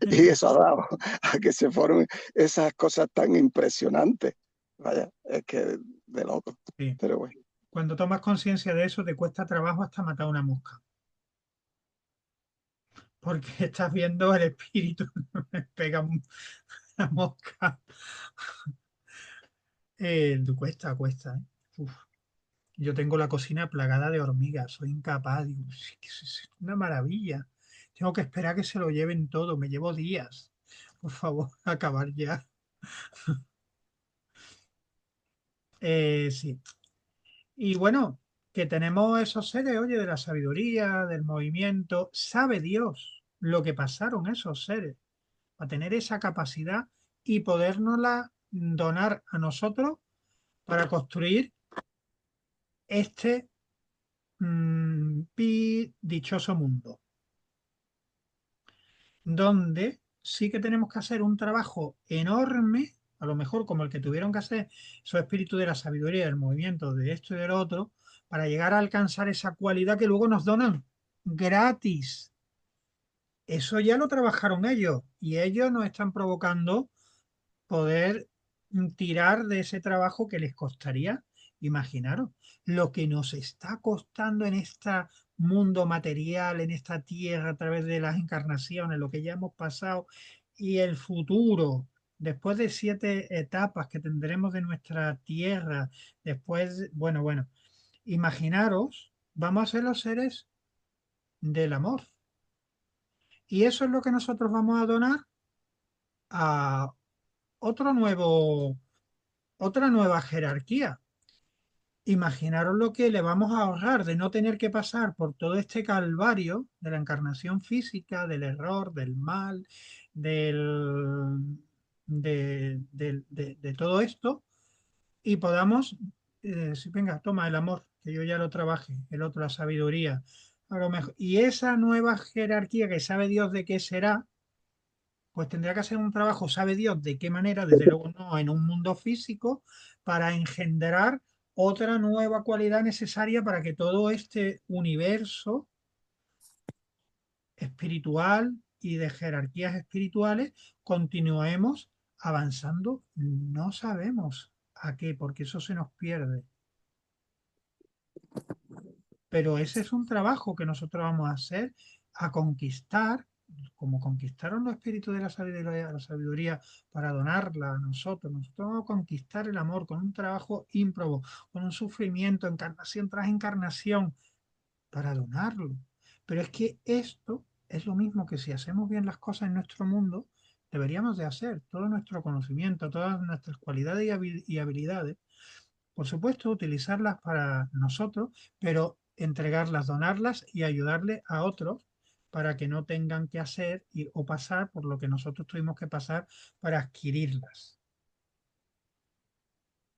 y eso ha dado a que se formen esas cosas tan impresionantes. Vaya, es que de loco, Sí. pero bueno. Cuando tomas conciencia de eso, te cuesta trabajo hasta matar una mosca. Porque estás viendo el espíritu, me pega una mosca. Cuesta, ¿eh? Uf. Yo tengo la cocina plagada de hormigas, soy incapaz, digo, es una maravilla. Tengo que esperar a que se lo lleven todo, me llevo días. Por favor, acabar ya. Sí. Y bueno, que tenemos esos seres, oye, de la sabiduría, del movimiento. Sabe Dios lo que pasaron esos seres para tener esa capacidad y podérnosla donar a nosotros para construir este dichoso mundo, donde sí que tenemos que hacer un trabajo enorme, a lo mejor como el que tuvieron que hacer esos espíritus de la sabiduría, del movimiento, de esto y del otro, para llegar a alcanzar esa cualidad que luego nos donan gratis. Eso ya lo trabajaron ellos y ellos nos están provocando poder tirar de ese trabajo que les costaría. Imaginaros lo que nos está costando en este mundo material, en esta tierra, a través de las encarnaciones, lo que ya hemos pasado y el futuro. Después de 7 etapas que tendremos de nuestra tierra, después, bueno, imaginaros, vamos a ser los seres del amor. Y eso es lo que nosotros vamos a donar a otro nuevo, otra nueva jerarquía. Imaginaros lo que le vamos a ahorrar de no tener que pasar por todo este calvario de la encarnación física, del error, del mal, de todo esto, y podamos decir, venga, toma el amor, que yo ya lo trabajé, el otro la sabiduría, a lo mejor. Y esa nueva jerarquía que sabe Dios de qué será, pues tendrá que hacer un trabajo, sabe Dios de qué manera, desde luego no en un mundo físico, para engendrar otra nueva cualidad necesaria para que todo este universo espiritual y de jerarquías espirituales continuemos avanzando. No sabemos a qué, porque eso se nos pierde. Pero ese es un trabajo que nosotros vamos a hacer, a conquistar, como conquistaron los espíritus de la sabiduría para donarla a nosotros. Nosotros vamos a conquistar el amor con un trabajo ímprobo, con un sufrimiento, encarnación tras encarnación, para donarlo. Pero es que esto es lo mismo que si hacemos bien las cosas en nuestro mundo, deberíamos de hacer todo nuestro conocimiento, todas nuestras cualidades y habilidades, por supuesto, utilizarlas para nosotros, pero entregarlas, donarlas y ayudarle a otros para que no tengan que hacer o pasar por lo que nosotros tuvimos que pasar para adquirirlas.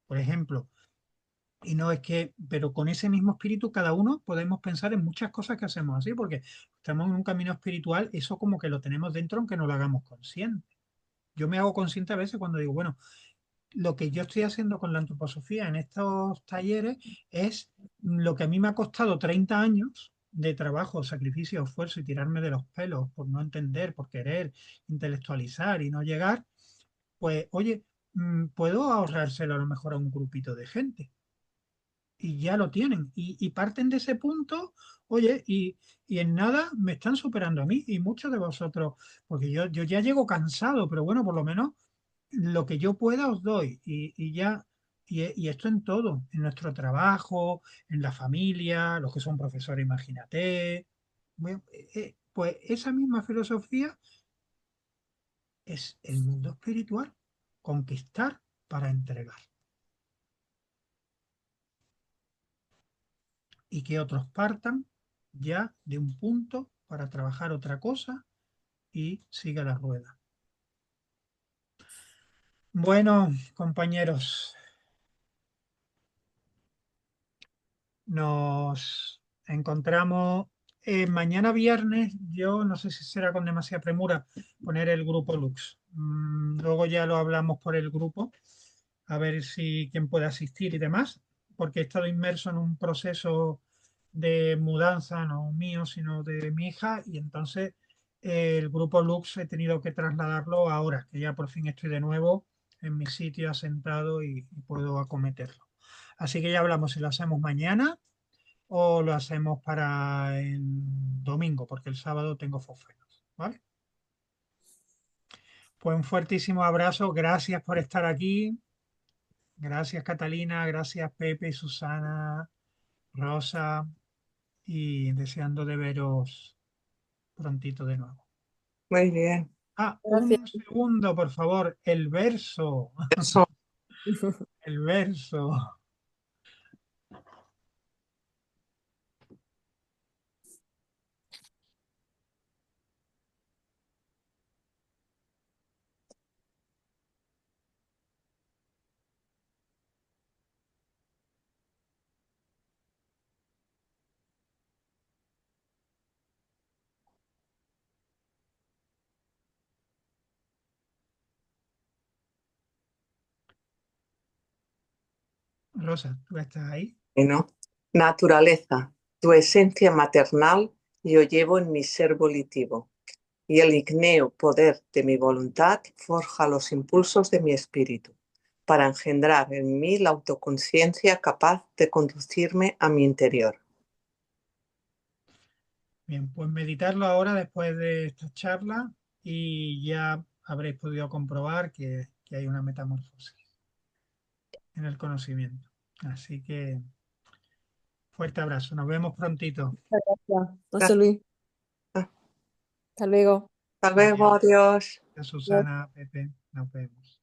Por ejemplo, y no es que, pero con ese mismo espíritu cada uno podemos pensar en muchas cosas que hacemos así, porque estamos en un camino espiritual, eso como que lo tenemos dentro aunque no lo hagamos consciente. Yo me hago consciente a veces cuando digo, bueno, lo que yo estoy haciendo con la antroposofía en estos talleres es lo que a mí me ha costado 30 años de trabajo, sacrificio, esfuerzo y tirarme de los pelos por no entender, por querer intelectualizar y no llegar, pues oye, puedo ahorrárselo a lo mejor a un grupito de gente y ya lo tienen y parten de ese punto, oye, y en nada me están superando a mí y muchos de vosotros, porque yo ya llego cansado, pero bueno, por lo menos lo que yo pueda os doy y ya, y esto en todo, en nuestro trabajo, en la familia, los que son profesores, imagínate. Bueno, pues esa misma filosofía es el mundo espiritual, conquistar para entregar y que otros partan ya de un punto para trabajar otra cosa y siga la rueda. Bueno, compañeros, nos encontramos mañana viernes. Yo no sé si será con demasiada premura poner el grupo Lux. Luego ya lo hablamos por el grupo, a ver si quién puede asistir y demás, porque he estado inmerso en un proceso de mudanza, no mío, sino de mi hija, y entonces el grupo Lux he tenido que trasladarlo ahora, que ya por fin estoy de nuevo en mi sitio asentado y puedo acometerlo. Así que ya hablamos si lo hacemos mañana o lo hacemos para el domingo, porque el sábado tengo fosferos, ¿vale? Pues un fuertísimo abrazo, gracias por estar aquí, gracias Catalina, gracias Pepe, Susana, Rosa, y deseando de veros prontito de nuevo. Muy bien. Un Gracias. segundo, por favor, el verso, Eso. el verso. Rosa, ¿tú estás ahí? Bueno, naturaleza, tu esencia maternal yo llevo en mi ser volitivo, y el igneo poder de mi voluntad forja los impulsos de mi espíritu, para engendrar en mí la autoconciencia capaz de conducirme a mi interior. Bien, pues meditarlo ahora después de esta charla y ya habréis podido comprobar que hay una metamorfosis en el conocimiento. Así que fuerte abrazo, nos vemos prontito. Gracias, José Gracias. Luis. Hasta luego. Hasta luego, Adiós. adiós. Susana, Pepe, nos vemos.